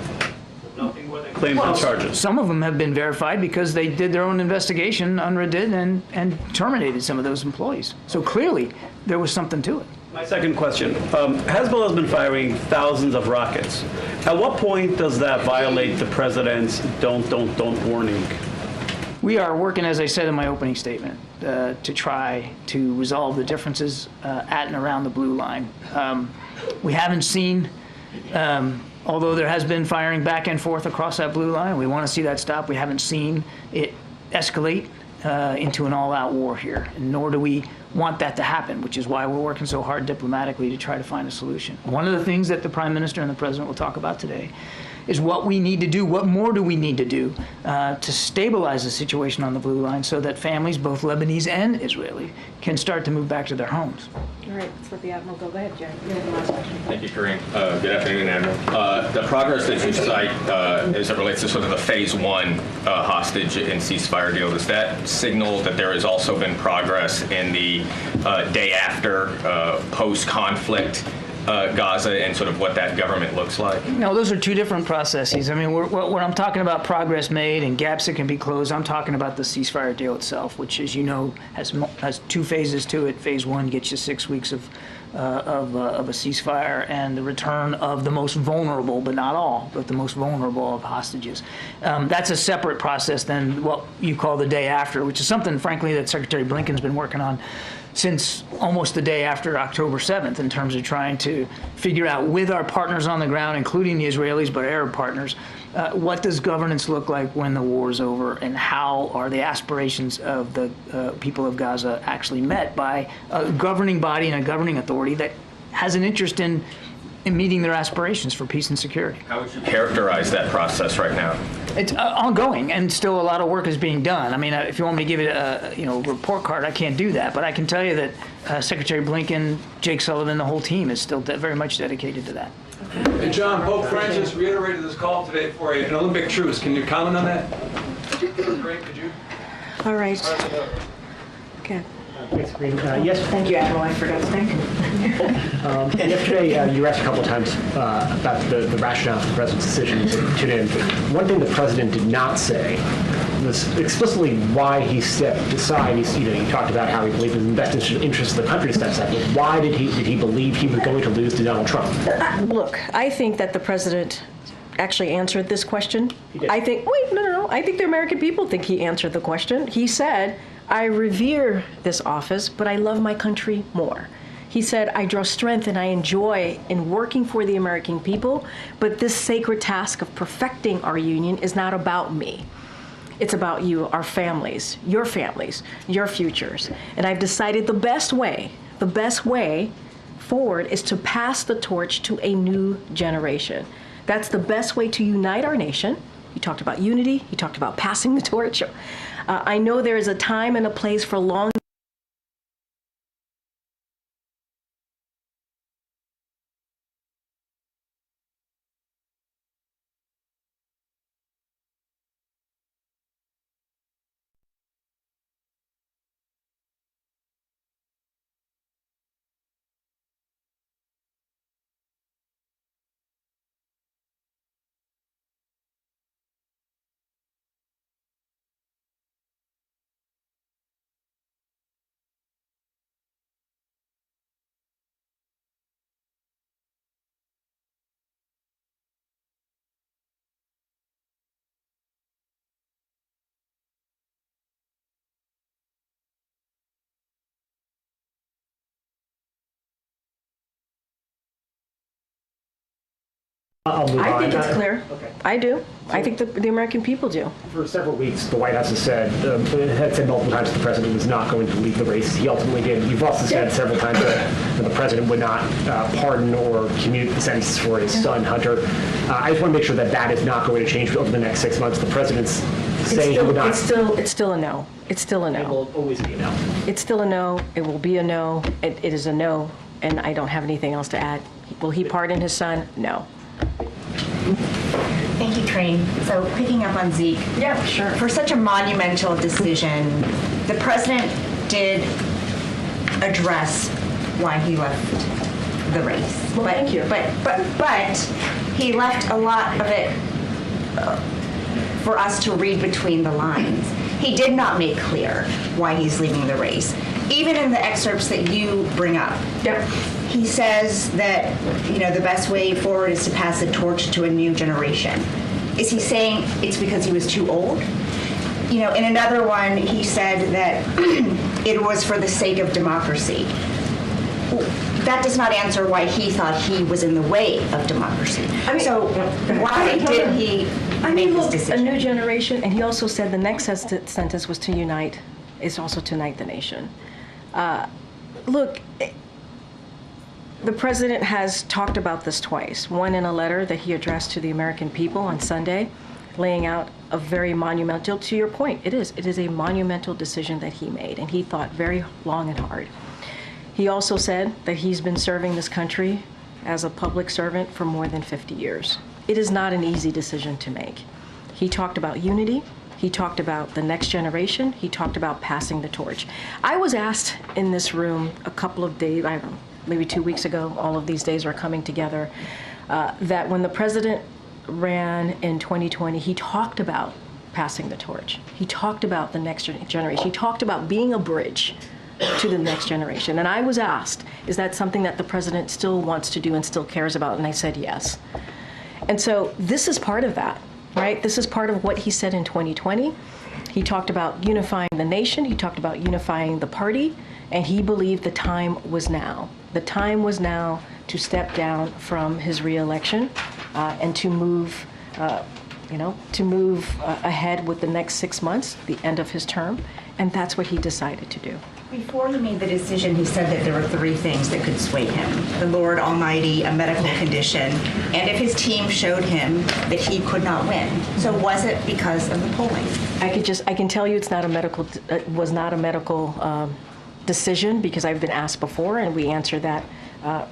Speaker 15: Nothing but claims and charges.
Speaker 2: Some of them have been verified because they did their own investigation, UNRWA did, and terminated some of those employees. So clearly, there was something to it.
Speaker 15: My second question. Hezbollah has been firing thousands of rockets. At what point does that violate the president's don't warning?
Speaker 2: We are working, as I said in my opening statement, to try to resolve the differences at and around the blue line. We haven't seen, although there has been firing back and forth across that blue line, we want to see that stop. We haven't seen it escalate into an all-out war here, nor do we want that to happen, which is why we're working so hard diplomatically to try to find a solution. One of the things that the Prime Minister and the President will talk about today is what we need to do, what more do we need to do to stabilize the situation on the blue line so that families, both Lebanese and Israeli, can start to move back to their homes.
Speaker 1: All right, let's let the Admiral go. Go ahead, Jerry. You have the last question.
Speaker 20: Thank you, Karine. Good afternoon, Admiral. The progress that you cite as it relates to sort of the phase one hostage and ceasefire deal, does that signal that there has also been progress in the day after post-conflict Gaza and sort of what that government looks like?
Speaker 2: No, those are two different processes. I mean, when I'm talking about progress made and gaps that can be closed, I'm talking about the ceasefire deal itself, which, as you know, has two phases to it. Phase one gets you 6 weeks of a ceasefire and the return of the most vulnerable, but not all, but the most vulnerable of hostages. That's a separate process than what you call the day after, which is something, frankly, that Secretary Blinken's been working on since almost the day after October 7th in terms of trying to figure out with our partners on the ground, including the Israelis, but Arab partners, what does governance look like when the war is over, and how are the aspirations of the people of Gaza actually met by a governing body and a governing authority that has an interest in meeting their aspirations for peace and security.
Speaker 20: How would you characterize that process right now?
Speaker 2: It's ongoing, and still a lot of work is being done. I mean, if you want me to give it a report card, I can't do that, but I can tell you that Secretary Blinken, Jake Sullivan, the whole team is still very much dedicated to that.
Speaker 21: And John, Pope Francis reiterated this call today for an Olympic truce. Can you comment on that? Could you?
Speaker 1: All right. Okay.
Speaker 3: Thanks, Karine. Yes.
Speaker 5: Thank you, Admiral. I forgot to thank you.
Speaker 3: Yesterday, you asked a couple of times about the rationale for the president's decision to tune in. One thing the president did not say was explicitly why he stepped aside. He talked about how he believed in the best interest of the country to step aside. But why did he believe he was going to lose to Donald Trump?
Speaker 1: Look, I think that the president actually answered this question. I think the American people think he answered the question. He said, I revere this office, but I love my country more. He said, I draw strength and I enjoy in working for the American people, but this sacred task of perfecting our union is not about me. It's about you, our families, your futures. And I've decided the best way forward is to pass the torch to a new generation. That's the best way to unite our nation. He talked about unity. He talked about passing the torch. I know there is a time and a place for long.
Speaker 3: I'll move on.
Speaker 1: I think it's clear.
Speaker 3: Okay.
Speaker 1: I do. I think the American people do.
Speaker 3: For several weeks, the White House has said multiple times that the president was not going to leave the race. He ultimately did. You've also said several times that the president would not pardon or commute the sentences for his son, Hunter. I just want to make sure that that is not going to change over the next 6 months. The president's saying he would not.
Speaker 1: It's still a no. It's still a no.
Speaker 3: It will always be a no.
Speaker 1: It's still a no. It will be a no. It is a no, and I don't have anything else to add. Will he pardon his son? No.
Speaker 5: Thank you, Karine. So picking up on Zeke.
Speaker 1: Yeah, sure.
Speaker 5: For such a monumental decision, the president did address why he left the race.
Speaker 1: Well, thank you.
Speaker 5: But he left a lot of it for us to read between the lines. He did not make clear why he's leaving the race. Even in the excerpts that you bring up, he says that, the best way forward is to pass the torch to a new generation. Is he saying it's because he was too old? In another one, he said that it was for the sake of democracy. That does not answer why he thought he was in the way of democracy. So why did he make this decision?
Speaker 1: A new generation, and he also said the next sentence was to unite, is also to unite the nation. Look, the president has talked about this twice. One in a letter that he addressed to the American people on Sunday, laying out a very monumental, to your point, it is a monumental decision that he made, and he thought very long and hard. He also said that he's been serving this country as a public servant for more than 50 years. It is not an easy decision to make. He talked about unity. He talked about the next generation. He talked about passing the torch. I was asked in this room a couple of days, I don't know, maybe 2 weeks ago, all of these days are coming together, that when the president ran in 2020, he talked about passing the torch. He talked about the next generation. He talked about being a bridge to the next generation. And I was asked, is that something that the president still wants to do and still cares about? And I said yes. And so this is part of that, right? This is part of what he said in 2020. He talked about unifying the nation. He talked about unifying the party. And he believed the time was now. The time was now to step down from his reelection and to move, ahead with the next 6 months, the end of his term. And that's what he decided to do.
Speaker 5: Before he made the decision, he said that there were 3 things that could sway him: the Lord Almighty, a medical condition, and if his team showed him that he could not win. So was it because of the polling?
Speaker 1: I can tell you it's not a medical, was not a medical decision, because I've been asked before, and we answer that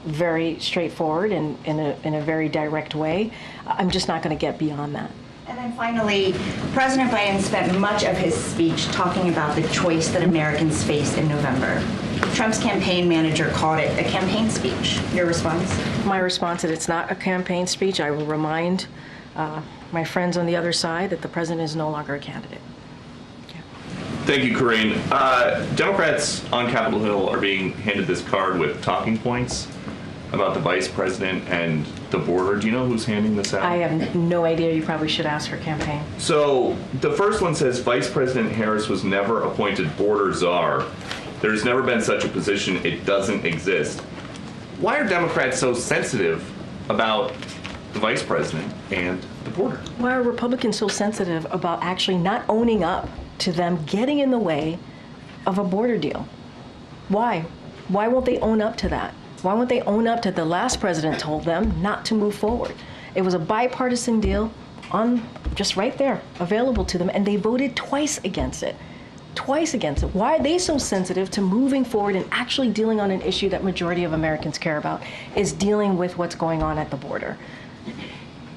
Speaker 1: very straightforward and in a very direct way. I'm just not going to get beyond that.
Speaker 5: And then finally, President Biden spent much of his speech talking about the choice that Americans face in November. Trump's campaign manager called it a campaign speech. Your response?
Speaker 1: My response is it's not a campaign speech. I will remind my friends on the other side that the president is no longer a candidate.
Speaker 4: Thank you, Corinne. Democrats on Capitol Hill are being handed this card with talking points about the vice president and the border. Do you know who's handing this out?
Speaker 1: I have no idea. You probably should ask her campaign.
Speaker 4: So the first one says Vice President Harris was never appointed border czar. There's never been such a position. It doesn't exist. Why are Democrats so sensitive about the vice president and the border?
Speaker 1: Why are Republicans so sensitive about actually not owning up to them getting in the way of a border deal? Why? Why won't they own up to that? Why won't they own up to the last president told them not to move forward? It was a bipartisan deal on just right there, available to them, and they voted twice against it. Twice against it. Why are they so sensitive to moving forward and actually dealing on an issue that majority of Americans care about, is dealing with what's going on at the border?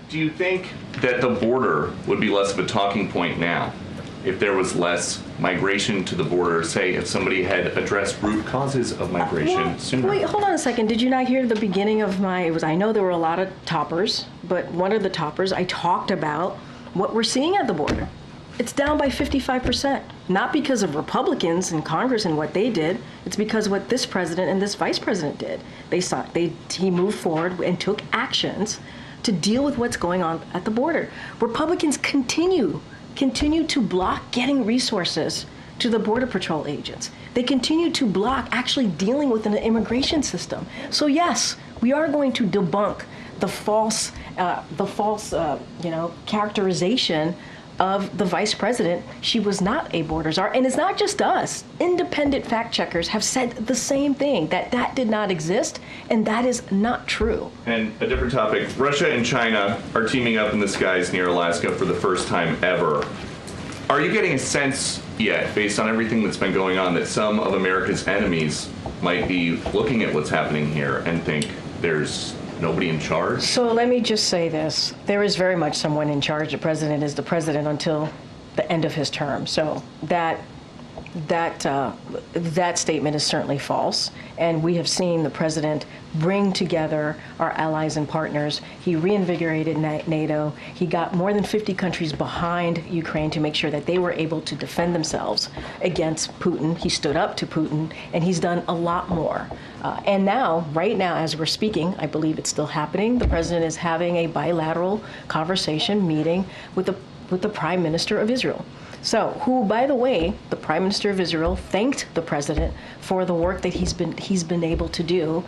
Speaker 4: Do you think that the border would be less of a talking point now if there was less migration to the border, say if somebody had addressed root causes of migration sooner?
Speaker 1: Wait, hold on a second. Did you not hear the beginning of I know there were a lot of toppers, but one of the toppers, I talked about what we're seeing at the border. It's down by 55%, not because of Republicans in Congress and what they did. It's because what this president and this vice president did. He moved forward and took actions to deal with what's going on at the border. Republicans continue to block getting resources to the Border Patrol agents. They continue to block actually dealing with an immigration system. So yes, we are going to debunk the false characterization of the vice president. She was not a border czar. And it's not just us. Independent fact checkers have said the same thing, that did not exist, and that is not true.
Speaker 4: And a different topic, Russia and China are teaming up in the skies near Alaska for the first time ever. Are you getting a sense yet, based on everything that's been going on, that some of America's enemies might be looking at what's happening here and think there's nobody in charge?
Speaker 1: So let me just say this. There is very much someone in charge. The president is the president until the end of his term. So that that statement is certainly false. And we have seen the president bring together our allies and partners. He reinvigorated NATO. He got more than 50 countries behind Ukraine to make sure that they were able to defend themselves against Putin. He stood up to Putin, and he's done a lot more. And now, right now, as we're speaking, I believe it's still happening, the president is having a bilateral conversation meeting with the Prime Minister of Israel. So, who, by the way, the Prime Minister of Israel thanked the president for the work that he's been able to do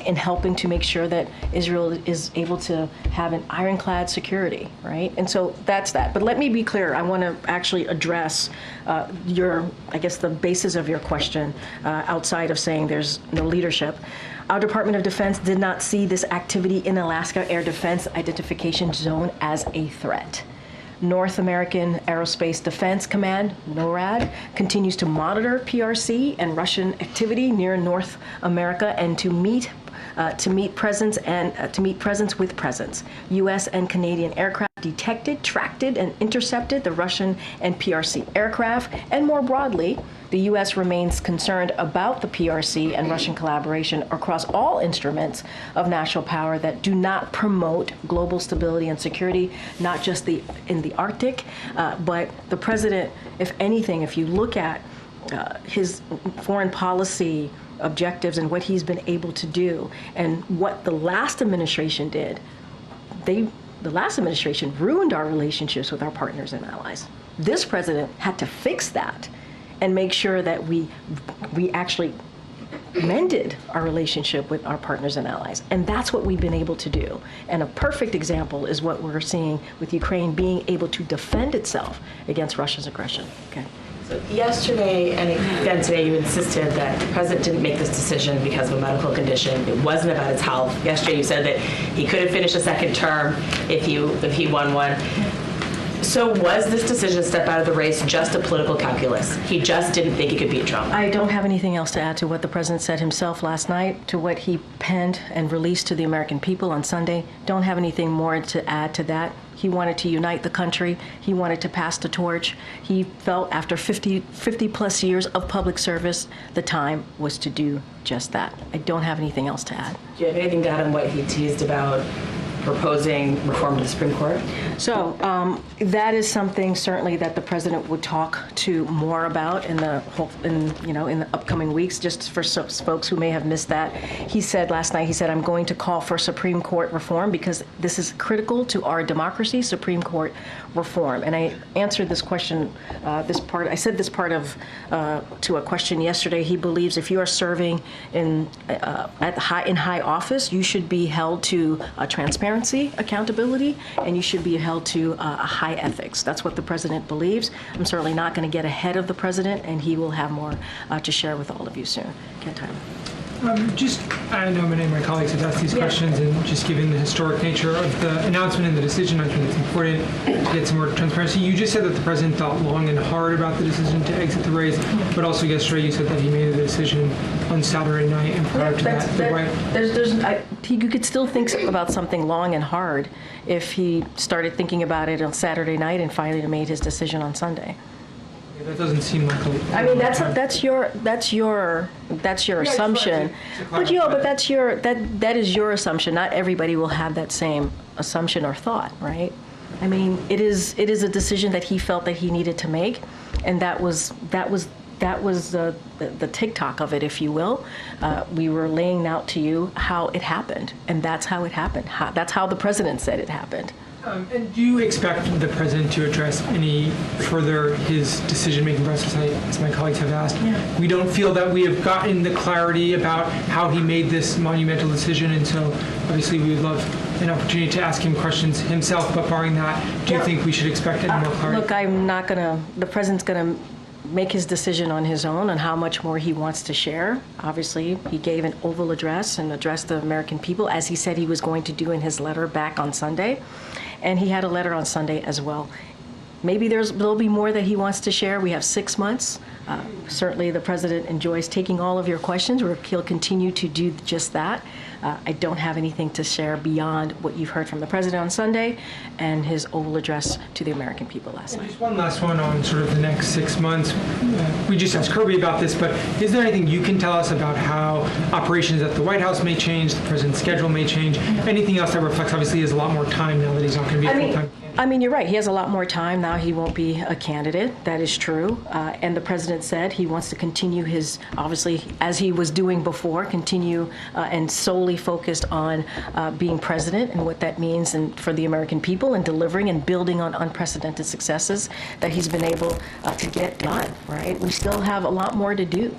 Speaker 1: in helping to make sure that Israel is able to have an ironclad security, right? And so that's that. But let me be clear. I want to actually address the basis of your question outside of saying there's no leadership. Our Department of Defense did not see this activity in Alaska Air Defense Identification Zone as a threat. North American Aerospace Defense Command, NORAD, continues to monitor PRC and Russian activity near North America and to meet presence with presence. U.S. and Canadian aircraft detected, tracked, and intercepted the Russian and PRC aircraft, and more broadly, the U.S. remains concerned about the PRC and Russian collaboration across all instruments of national power that do not promote global stability and security, not just in the Arctic, but the president, if anything, if you look at his foreign policy objectives and what he's been able to do and what the last administration did, the last administration ruined our relationships with our partners and allies. This president had to fix that and make sure that we actually mended our relationship with our partners and allies. And that's what we've been able to do. And a perfect example is what we're seeing with Ukraine being able to defend itself against Russia's aggression. Okay.
Speaker 6: So yesterday and again today, you insisted that the president didn't make this decision because of a medical condition. It wasn't about his health. Yesterday, you said that he couldn't finish a second term if he won one. So was this decision to step out of the race just a political calculus? He just didn't think he could beat Trump?
Speaker 1: I don't have anything else to add to what the president said himself last night, to what he penned and released to the American people on Sunday. Don't have anything more to add to that. He wanted to unite the country. He wanted to pass the torch. He felt after 50 plus years of public service, the time was to do just that. I don't have anything else to add.
Speaker 6: Do you have anything to add on what he teased about proposing reform to the Supreme Court?
Speaker 1: So that is something certainly that the president would talk to more about in the upcoming weeks. Just for some folks who may have missed that, he said last night, I'm going to call for Supreme Court reform because this is critical to our democracy. Supreme Court reform, and I answered this question, to a question yesterday. He believes if you are serving in high office, you should be held to transparency, accountability, and you should be held to a high ethics. That's what the president believes. I'm certainly not going to get ahead of the president, and he will have more to share with all of you soon. Ken Tyler.
Speaker 11: I know many of my colleagues have asked these questions, and just given the historic nature of the announcement and the decision, I think it's important to get some more transparency. You just said that the president thought long and hard about the decision to exit the race, but also yesterday you said that he made the decision on Saturday night, and prior to that,
Speaker 1: you could still think about something long and hard if he started thinking about it on Saturday night and finally made his decision on Sunday.
Speaker 11: That doesn't seem like
Speaker 1: I mean, that's your assumption. But that is your assumption. Not everybody will have that same assumption or thought, right? I mean, it is a decision that he felt that he needed to make, and that was the TikTok of it, if you will. We were laying out to you how it happened, and that's how it happened. That's how the president said it happened.
Speaker 11: And do you expect the president to address any further his decision-making process, as my colleagues have asked? Yeah. We don't feel that we have gotten the clarity about how he made this monumental decision, and so obviously we would love an opportunity to ask him questions himself, but barring that, do you think we should expect any more clarity?
Speaker 1: Look, the president's going to make his decision on his own on how much more he wants to share. Obviously, he gave an Oval address and addressed the American people, as he said he was going to do in his letter back on Sunday. And he had a letter on Sunday as well. Maybe there'll be more that he wants to share. We have 6 months. Certainly, the president enjoys taking all of your questions, or he'll continue to do just that. I don't have anything to share beyond what you've heard from the president on Sunday and his Oval Address to the American people last night.
Speaker 11: Just one last one on sort of the next 6 months. We just asked Kirby about this, but is there anything you can tell us about how operations at the White House may change, the president's schedule may change, anything else that reflects, obviously, he has a lot more time now that he's not going to be a full-time?
Speaker 1: I mean, you're right. He has a lot more time now. He won't be a candidate. That is true. And the president said he wants to continue his, obviously, as he was doing before, continue and solely focused on being president and what that means and for the American people and delivering and building on unprecedented successes that he's been able to get done, right? We still have a lot more to do.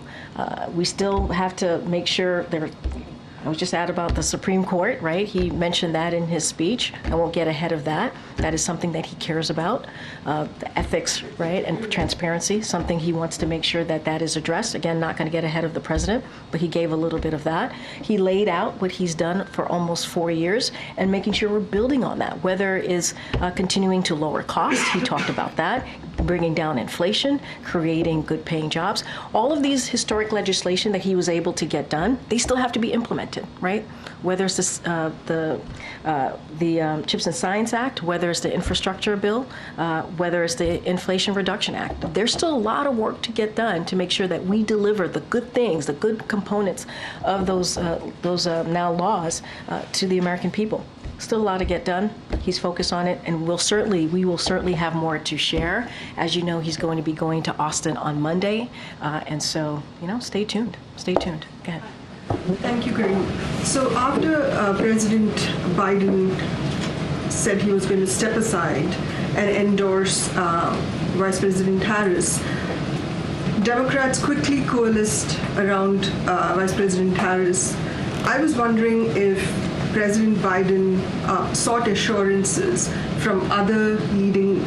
Speaker 1: We still have to make sure I was just out about the Supreme Court, right? He mentioned that in his speech. I won't get ahead of that. That is something that he cares about. The ethics, right, and transparency, something he wants to make sure that that is addressed. Again, not going to get ahead of the president, but he gave a little bit of that. He laid out what he's done for almost 4 years and making sure we're building on that, whether it is continuing to lower costs. He talked about that, bringing down inflation, creating good paying jobs. All of these historic legislation that he was able to get done, they still have to be implemented, right? Whether it's the Chips and Science Act, whether it's the infrastructure bill, whether it's the Inflation Reduction Act. There's still a lot of work to get done to make sure that we deliver the good things, the good components of those now laws to the American people. Still a lot to get done. He's focused on it, and we will certainly have more to share. As you know, he's going to be going to Austin on Monday, and so, stay tuned. Stay tuned. Go ahead.
Speaker 7: Thank you, Karine. So after President Biden said he was going to step aside and endorse Vice President Harris, Democrats quickly coalesced around Vice President Harris. I was wondering if President Biden sought assurances from other leading,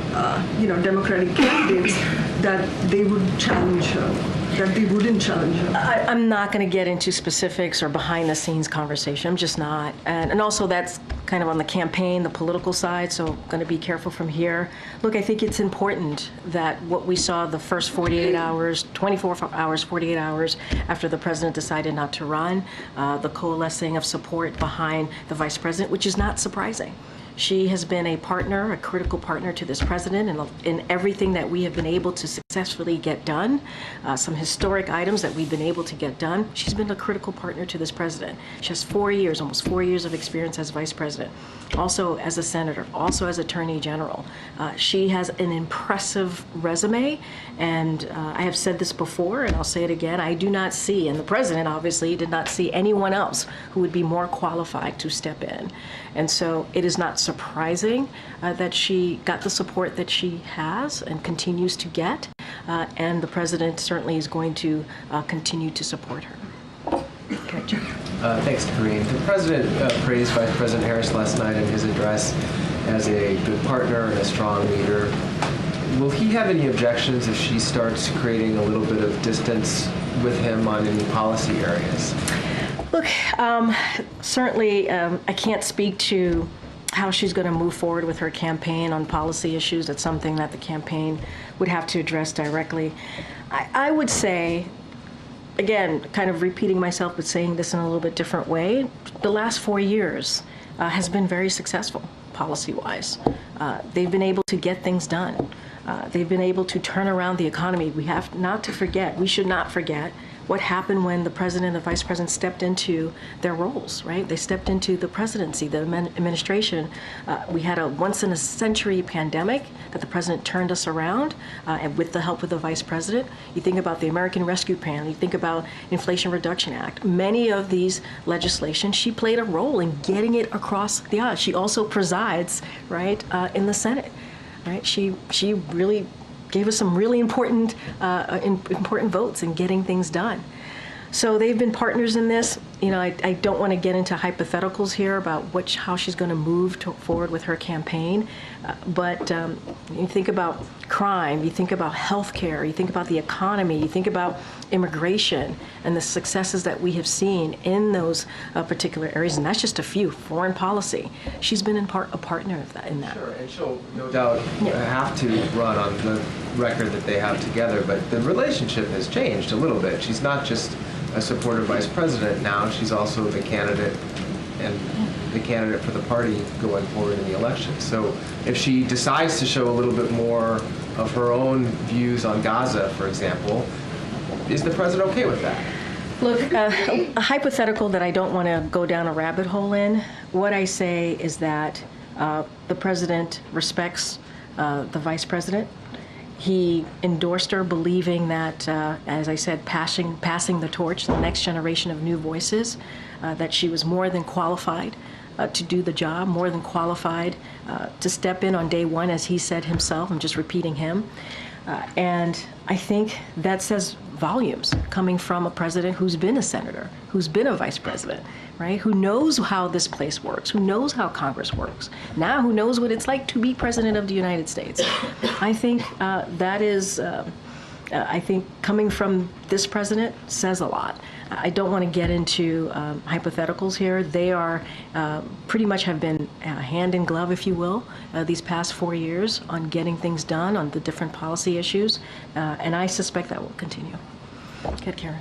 Speaker 7: Democratic candidates that they would challenge her. That they wouldn't challenge her.
Speaker 1: I'm not going to get into specifics or behind-the-scenes conversation. I'm just not. And also that's kind of on the campaign, the political side, so I'm going to be careful from here. Look, I think it's important that what we saw the first 48 hours, 24 hours, 48 hours after the president decided not to run, the coalescing of support behind the vice president, which is not surprising. She has been a partner, a critical partner to this president in everything that we have been able to successfully get done, some historic items that we've been able to get done. She's been a critical partner to this president. She has 4 years, almost 4 years of experience as vice president, also as a senator, also as attorney general. She has an impressive resume, and I have said this before, and I'll say it again, I do not see, and the president obviously did not see anyone else who would be more qualified to step in. And so it is not surprising that she got the support that she has and continues to get, and the president certainly is going to continue to support her. Okay, Jim.
Speaker 10: Thanks, Karine. The president praised Vice President Harris last night in his address as a good partner and a strong leader. Will he have any objections if she starts creating a little bit of distance with him on any policy areas?
Speaker 1: Look, certainly I can't speak to how she's going to move forward with her campaign on policy issues. That's something that the campaign would have to address directly. I would say, again, kind of repeating myself but saying this in a little bit different way, the last 4 years has been very successful policy-wise. They've been able to get things done. They've been able to turn around the economy. We have not to forget, we should not forget what happened when the president and the vice president stepped into their roles, right? They stepped into the presidency, the administration. We had a once-in-a-century pandemic that the president turned us around, and with the help of the vice president. You think about the American Rescue Plan, you think about Inflation Reduction Act. Many of these legislation, she played a role in getting it across the aisle. She also presides, right, in the Senate, right? She really gave us some really important votes in getting things done. So they've been partners in this. I don't want to get into hypotheticals here about how she's going to move forward with her campaign. But you think about crime, you think about healthcare, you think about the economy, you think about immigration and the successes that we have seen in those particular areas, and that's just a few. Foreign policy. She's been a partner in that.
Speaker 10: Sure, and she'll no doubt have to run on the record that they have together, but the relationship has changed a little bit. She's not just a supportive vice president now, she's also the candidate and the candidate for the party going forward in the election. So if she decides to show a little bit more of her own views on Gaza, for example, is the president okay with that?
Speaker 1: Look, a hypothetical that I don't want to go down a rabbit hole in, what I say is that the president respects the vice president. He endorsed her, believing that, as I said, passing the torch to the next generation of new voices, that she was more than qualified to do the job, more than qualified to step in on day one, as he said himself. I'm just repeating him. And I think that says volumes coming from a president who's been a senator, who's been a vice president, right? Who knows how this place works, who knows how Congress works, now who knows what it's like to be president of the United States. I think that is, I think coming from this president says a lot. I don't want to get into hypotheticals here. They are pretty much have been hand in glove, if you will, these past 4 years on getting things done on the different policy issues, and I suspect that will continue. Go ahead, Karen.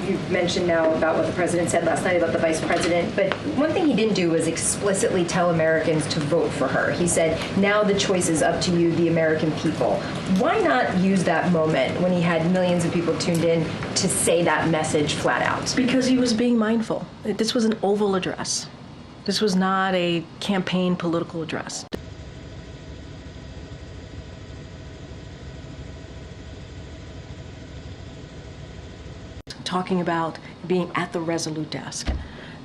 Speaker 8: You mentioned now about what the president said last night about the vice president, but one thing he didn't do was explicitly tell Americans to vote for her. He said, now the choice is up to you, the American people. Why not use that moment when he had millions of people tuned in to say that message flat out?
Speaker 1: Because he was being mindful. This was an Oval address. This was not a campaign political address. Talking about being at the Resolute desk,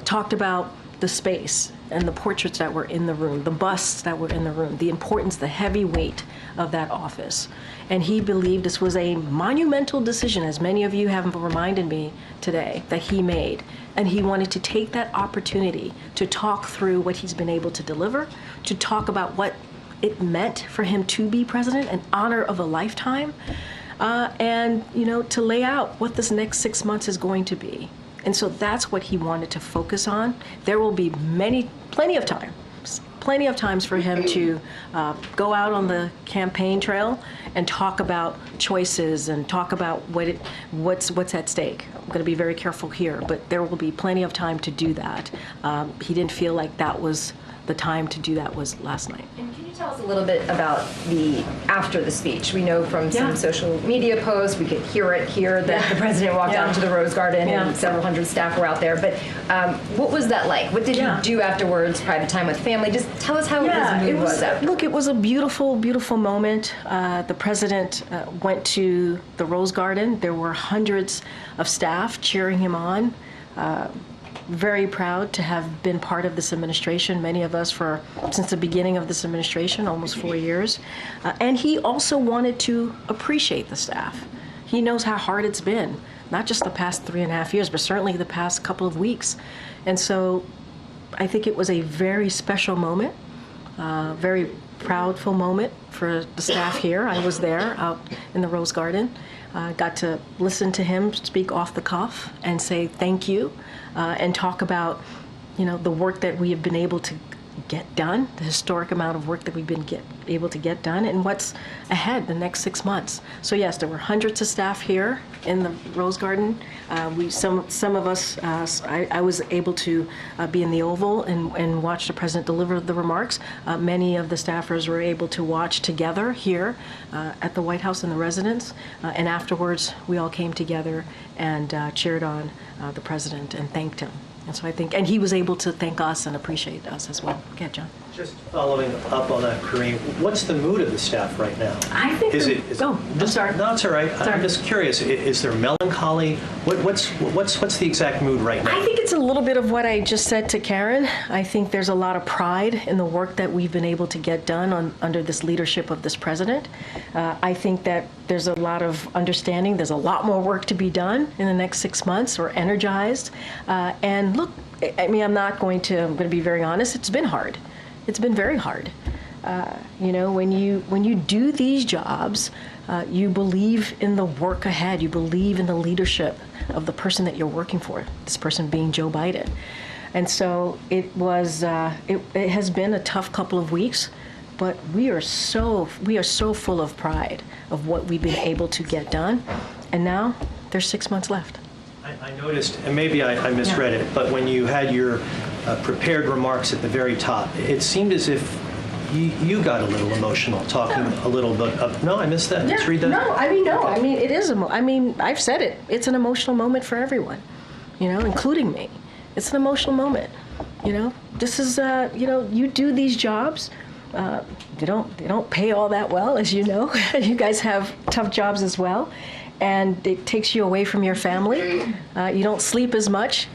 Speaker 1: talked about the space and the portraits that were in the room, the busts that were in the room, the importance, the heavy weight of that office. And he believed this was a monumental decision, as many of you have reminded me today, that he made. And he wanted to take that opportunity to talk through what he's been able to deliver, to talk about what it meant for him to be president, an honor of a lifetime. And, you know, to lay out what this next 6 months is going to be. And so that's what he wanted to focus on. There will be plenty of times for him to go out on the campaign trail and talk about choices and talk about what's at stake. I'm going to be very careful here, but there will be plenty of time to do that. He didn't feel like that was the time to do that was last night.
Speaker 8: And can you tell us a little bit about after the speech? We know from some social media posts, we could hear it here that the president walked out to the Rose Garden and several hundred staff were out there. But what was that like? What did you do afterwards? Private time with family? Just tell us how his mood was after.
Speaker 1: Look, it was a beautiful, beautiful moment. The president went to the Rose Garden. There were hundreds of staff cheering him on. Very proud to have been part of this administration, many of us since the beginning of this administration, almost 4 years. And he also wanted to appreciate the staff. He knows how hard it's been, not just the past 3.5 years, but certainly the past couple of weeks. And so I think it was a very special moment, very proudful moment for the staff here. I was there out in the Rose Garden. Got to listen to him speak off the cuff and say thank you. And talk about, you know, the work that we have been able to get done, the historic amount of work that we've been able to get done, and what's ahead the next 6 months. So yes, there were hundreds of staff here in the Rose Garden. Some of us, I was able to be in the Oval and watch the president deliver the remarks. Many of the staffers were able to watch together here at the White House in the residence, and afterwards we all came together and cheered on the president and thanked him. And so I think, and he was able to thank us and appreciate us as well. Okay, John.
Speaker 17: Just following up on that, Karine, what's the mood of the staff right now?
Speaker 1: I think
Speaker 17: I'm sorry. No, it's all right. I'm just curious. Is there melancholy? What's the exact mood right now?
Speaker 1: I think it's a little bit of what I just said to Karen. I think there's a lot of pride in the work that we've been able to get done under this leadership of this president. I think that there's a lot of understanding. There's a lot more work to be done in the next 6 months. We're energized. And look, I mean, I'm going to be very honest. It's been hard. It's been very hard. You know, when you do these jobs, you believe in the work ahead. You believe in the leadership of the person that you're working for, this person being Joe Biden. And so it has been a tough couple of weeks, but we are so full of pride of what we've been able to get done. And now there's 6 months left.
Speaker 17: I noticed, and maybe I misread it, but when you had your prepared remarks at the very top, it seemed as if you got a little emotional talking a little bit. No, I missed that. Let's read that.
Speaker 1: No, I mean, it is. I've said it. It's an emotional moment for everyone, including me. It's an emotional moment. This is, you do these jobs. They don't pay all that well, as you know. You guys have tough jobs as well. And it takes you away from your family. You don't sleep as much.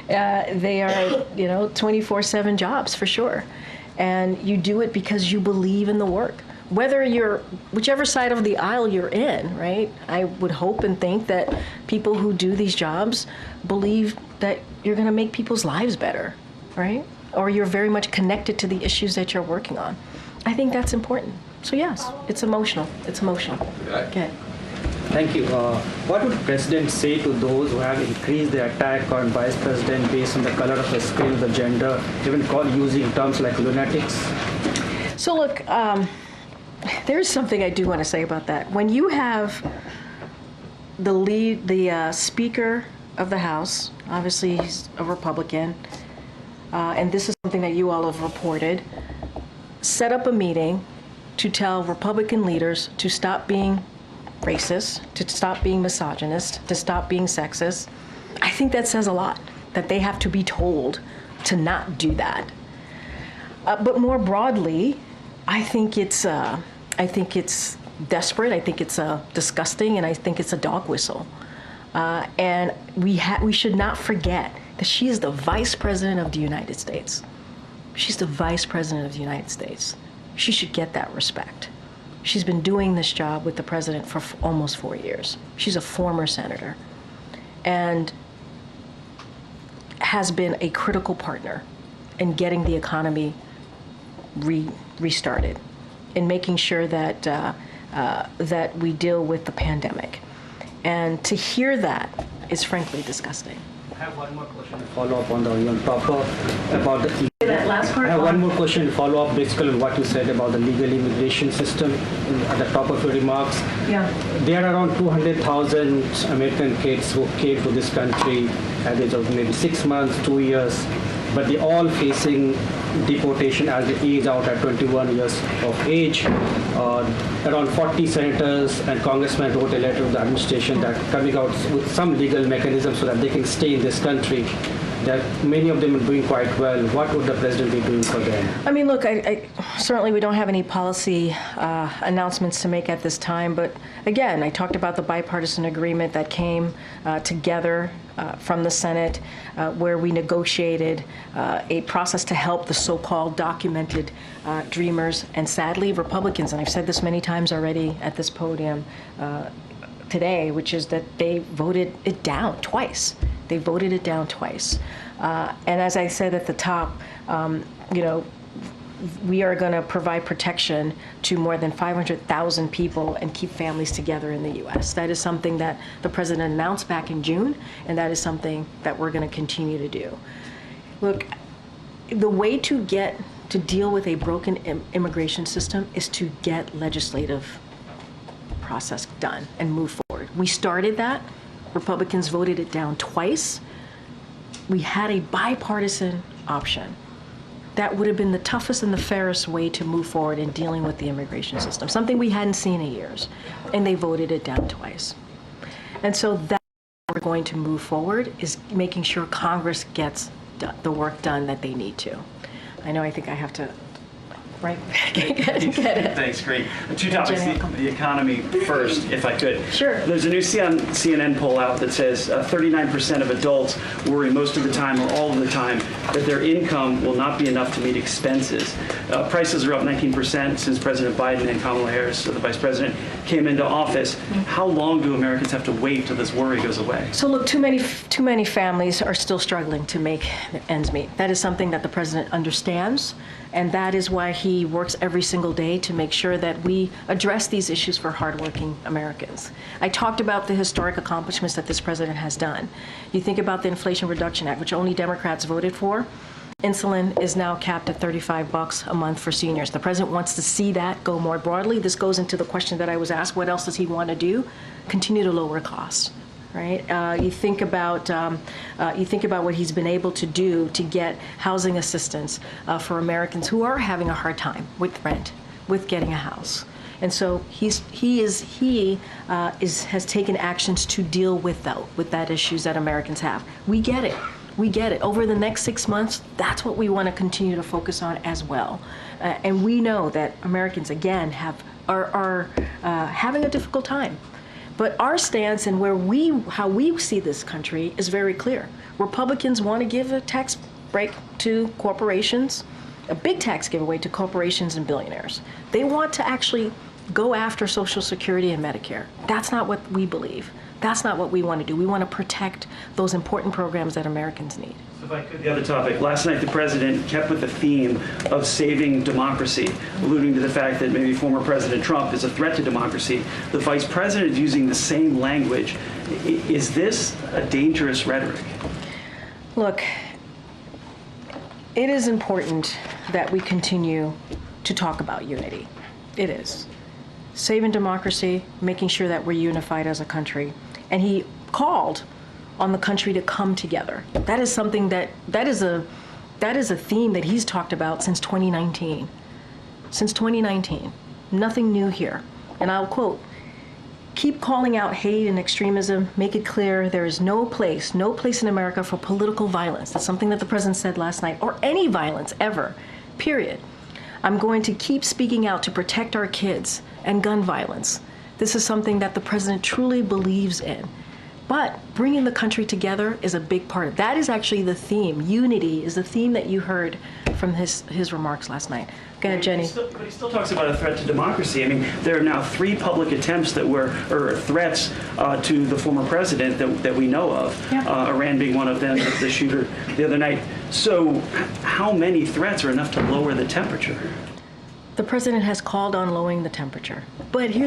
Speaker 1: They are, 24/7 jobs for sure. And you do it because you believe in the work. Whichever side of the aisle you're in, right? I would hope and think that people who do these jobs believe that you're going to make people's lives better, right? Or you're very much connected to the issues that you're working on. I think that's important. So yes, it's emotional. It's emotional. Okay.
Speaker 9: Thank you. What would President say to those who have increased the attack on Vice President based on the color of the skin, the gender, even using terms like lunatics?
Speaker 1: So look, there's something I do want to say about that. When you have the Speaker of the House, obviously he's a Republican, and this is something that you all have reported, set up a meeting to tell Republican leaders to stop being racist, to stop being misogynist, to stop being sexist. I think that says a lot, that they have to be told to not do that. But more broadly, I think it's desperate. I think it's disgusting, and I think it's a dog whistle. And we should not forget that she is the Vice President of the United States. She's the Vice President of the United States. She should get that respect. She's been doing this job with the president for almost 4 years. She's a former senator and has been a critical partner in getting the economy restarted, in making sure that that we deal with the pandemic. And to hear that is frankly disgusting.
Speaker 9: I have one more question to follow up on about the
Speaker 1: that last part.
Speaker 9: I have one more question to follow up basically on what you said about the legal immigration system at the top of your remarks.
Speaker 1: Yeah.
Speaker 9: There are around 200,000 American kids who came to this country at the age of maybe 6 months, 2 years, but they're all facing deportation as they age out at 21 years of age. Around 40 senators and congressmen wrote a letter to the administration that coming out with some legal mechanism so that they can stay in this country. That many of them are doing quite well. What would the president be doing for them?
Speaker 1: I mean, look, I certainly we don't have any policy announcements to make at this time. But again, I talked about the bipartisan agreement that came together from the Senate, where we negotiated a process to help the so-called documented dreamers. And sadly, Republicans, and I've said this many times already at this podium today, which is that they voted it down twice. They voted it down twice. And as I said at the top, we are going to provide protection to more than 500,000 people and keep families together in the U.S. That is something that the president announced back in June, and that is something that we're going to continue to do. Look, the way to deal with a broken immigration system is to get legislative process done and move forward. We started that. Republicans voted it down twice. We had a bipartisan option. That would have been the toughest and the fairest way to move forward in dealing with the immigration system, something we hadn't seen in years, and they voted it down twice. And so that's how we're going to move forward, is making sure Congress gets the work done that they need to. I think I have to, right? Get it.
Speaker 22: Thanks, great. Two topics, the economy first, if I could.
Speaker 1: Sure.
Speaker 22: There's a new CNN poll out that says 39% of adults worry most of the time or all of the time that their income will not be enough to meet expenses. Prices are up 19% since President Biden and Kamala Harris, the vice president, came into office. How long do Americans have to wait till this worry goes away?
Speaker 1: So look, too many families are still struggling to make ends meet. That is something that the president understands. And that is why he works every single day to make sure that we address these issues for hardworking Americans. I talked about the historic accomplishments that this president has done. You think about the Inflation Reduction Act, which only Democrats voted for. Insulin is now capped at $35 a month for seniors. The president wants to see that go more broadly. This goes into the question that I was asked, what else does he want to do? Continue to lower costs. right? You think about what he's been able to do to get housing assistance for Americans who are having a hard time with rent, with getting a house. And so he has taken actions to deal with that issues that Americans have. We get it. We get it. Over the next 6 months, that's what we want to continue to focus on as well. And we know that Americans, again, are having a difficult time. But our stance and how we see this country is very clear. Republicans want to give a tax break to corporations, a big tax giveaway to corporations and billionaires. They want to actually go after Social Security and Medicare. That's not what we believe. That's not what we want to do. We want to protect those important programs that Americans need.
Speaker 22: If I could, the other topic. Last night, the president kept with the theme of saving democracy, alluding to the fact that maybe former President Trump is a threat to democracy. The vice president is using the same language. Is this a dangerous rhetoric?
Speaker 1: Look, it is important that we continue to talk about unity. It is. Saving democracy, making sure that we're unified as a country. And he called on the country to come together. That is something that is a theme that he's talked about since 2019. Since 2019. Nothing new here. And I'll quote, "Keep calling out hate and extremism. Make it clear there is no place in America for political violence." That's something that the president said last night, or any violence ever, period. "I'm going to keep speaking out to protect our kids and gun violence." This is something that the president truly believes in. But bringing the country together is a big part of it. That is actually the theme. Unity is the theme that you heard from his remarks last night. Go ahead, Jenny.
Speaker 22: But he still talks about a threat to democracy. I mean, there are now 3 public attempts or threats to the former president that we know of. Yeah. Iran being one of them, the shooter the other night. So how many threats are enough to lower the temperature?
Speaker 1: The president has called on lowering the temperature. But here's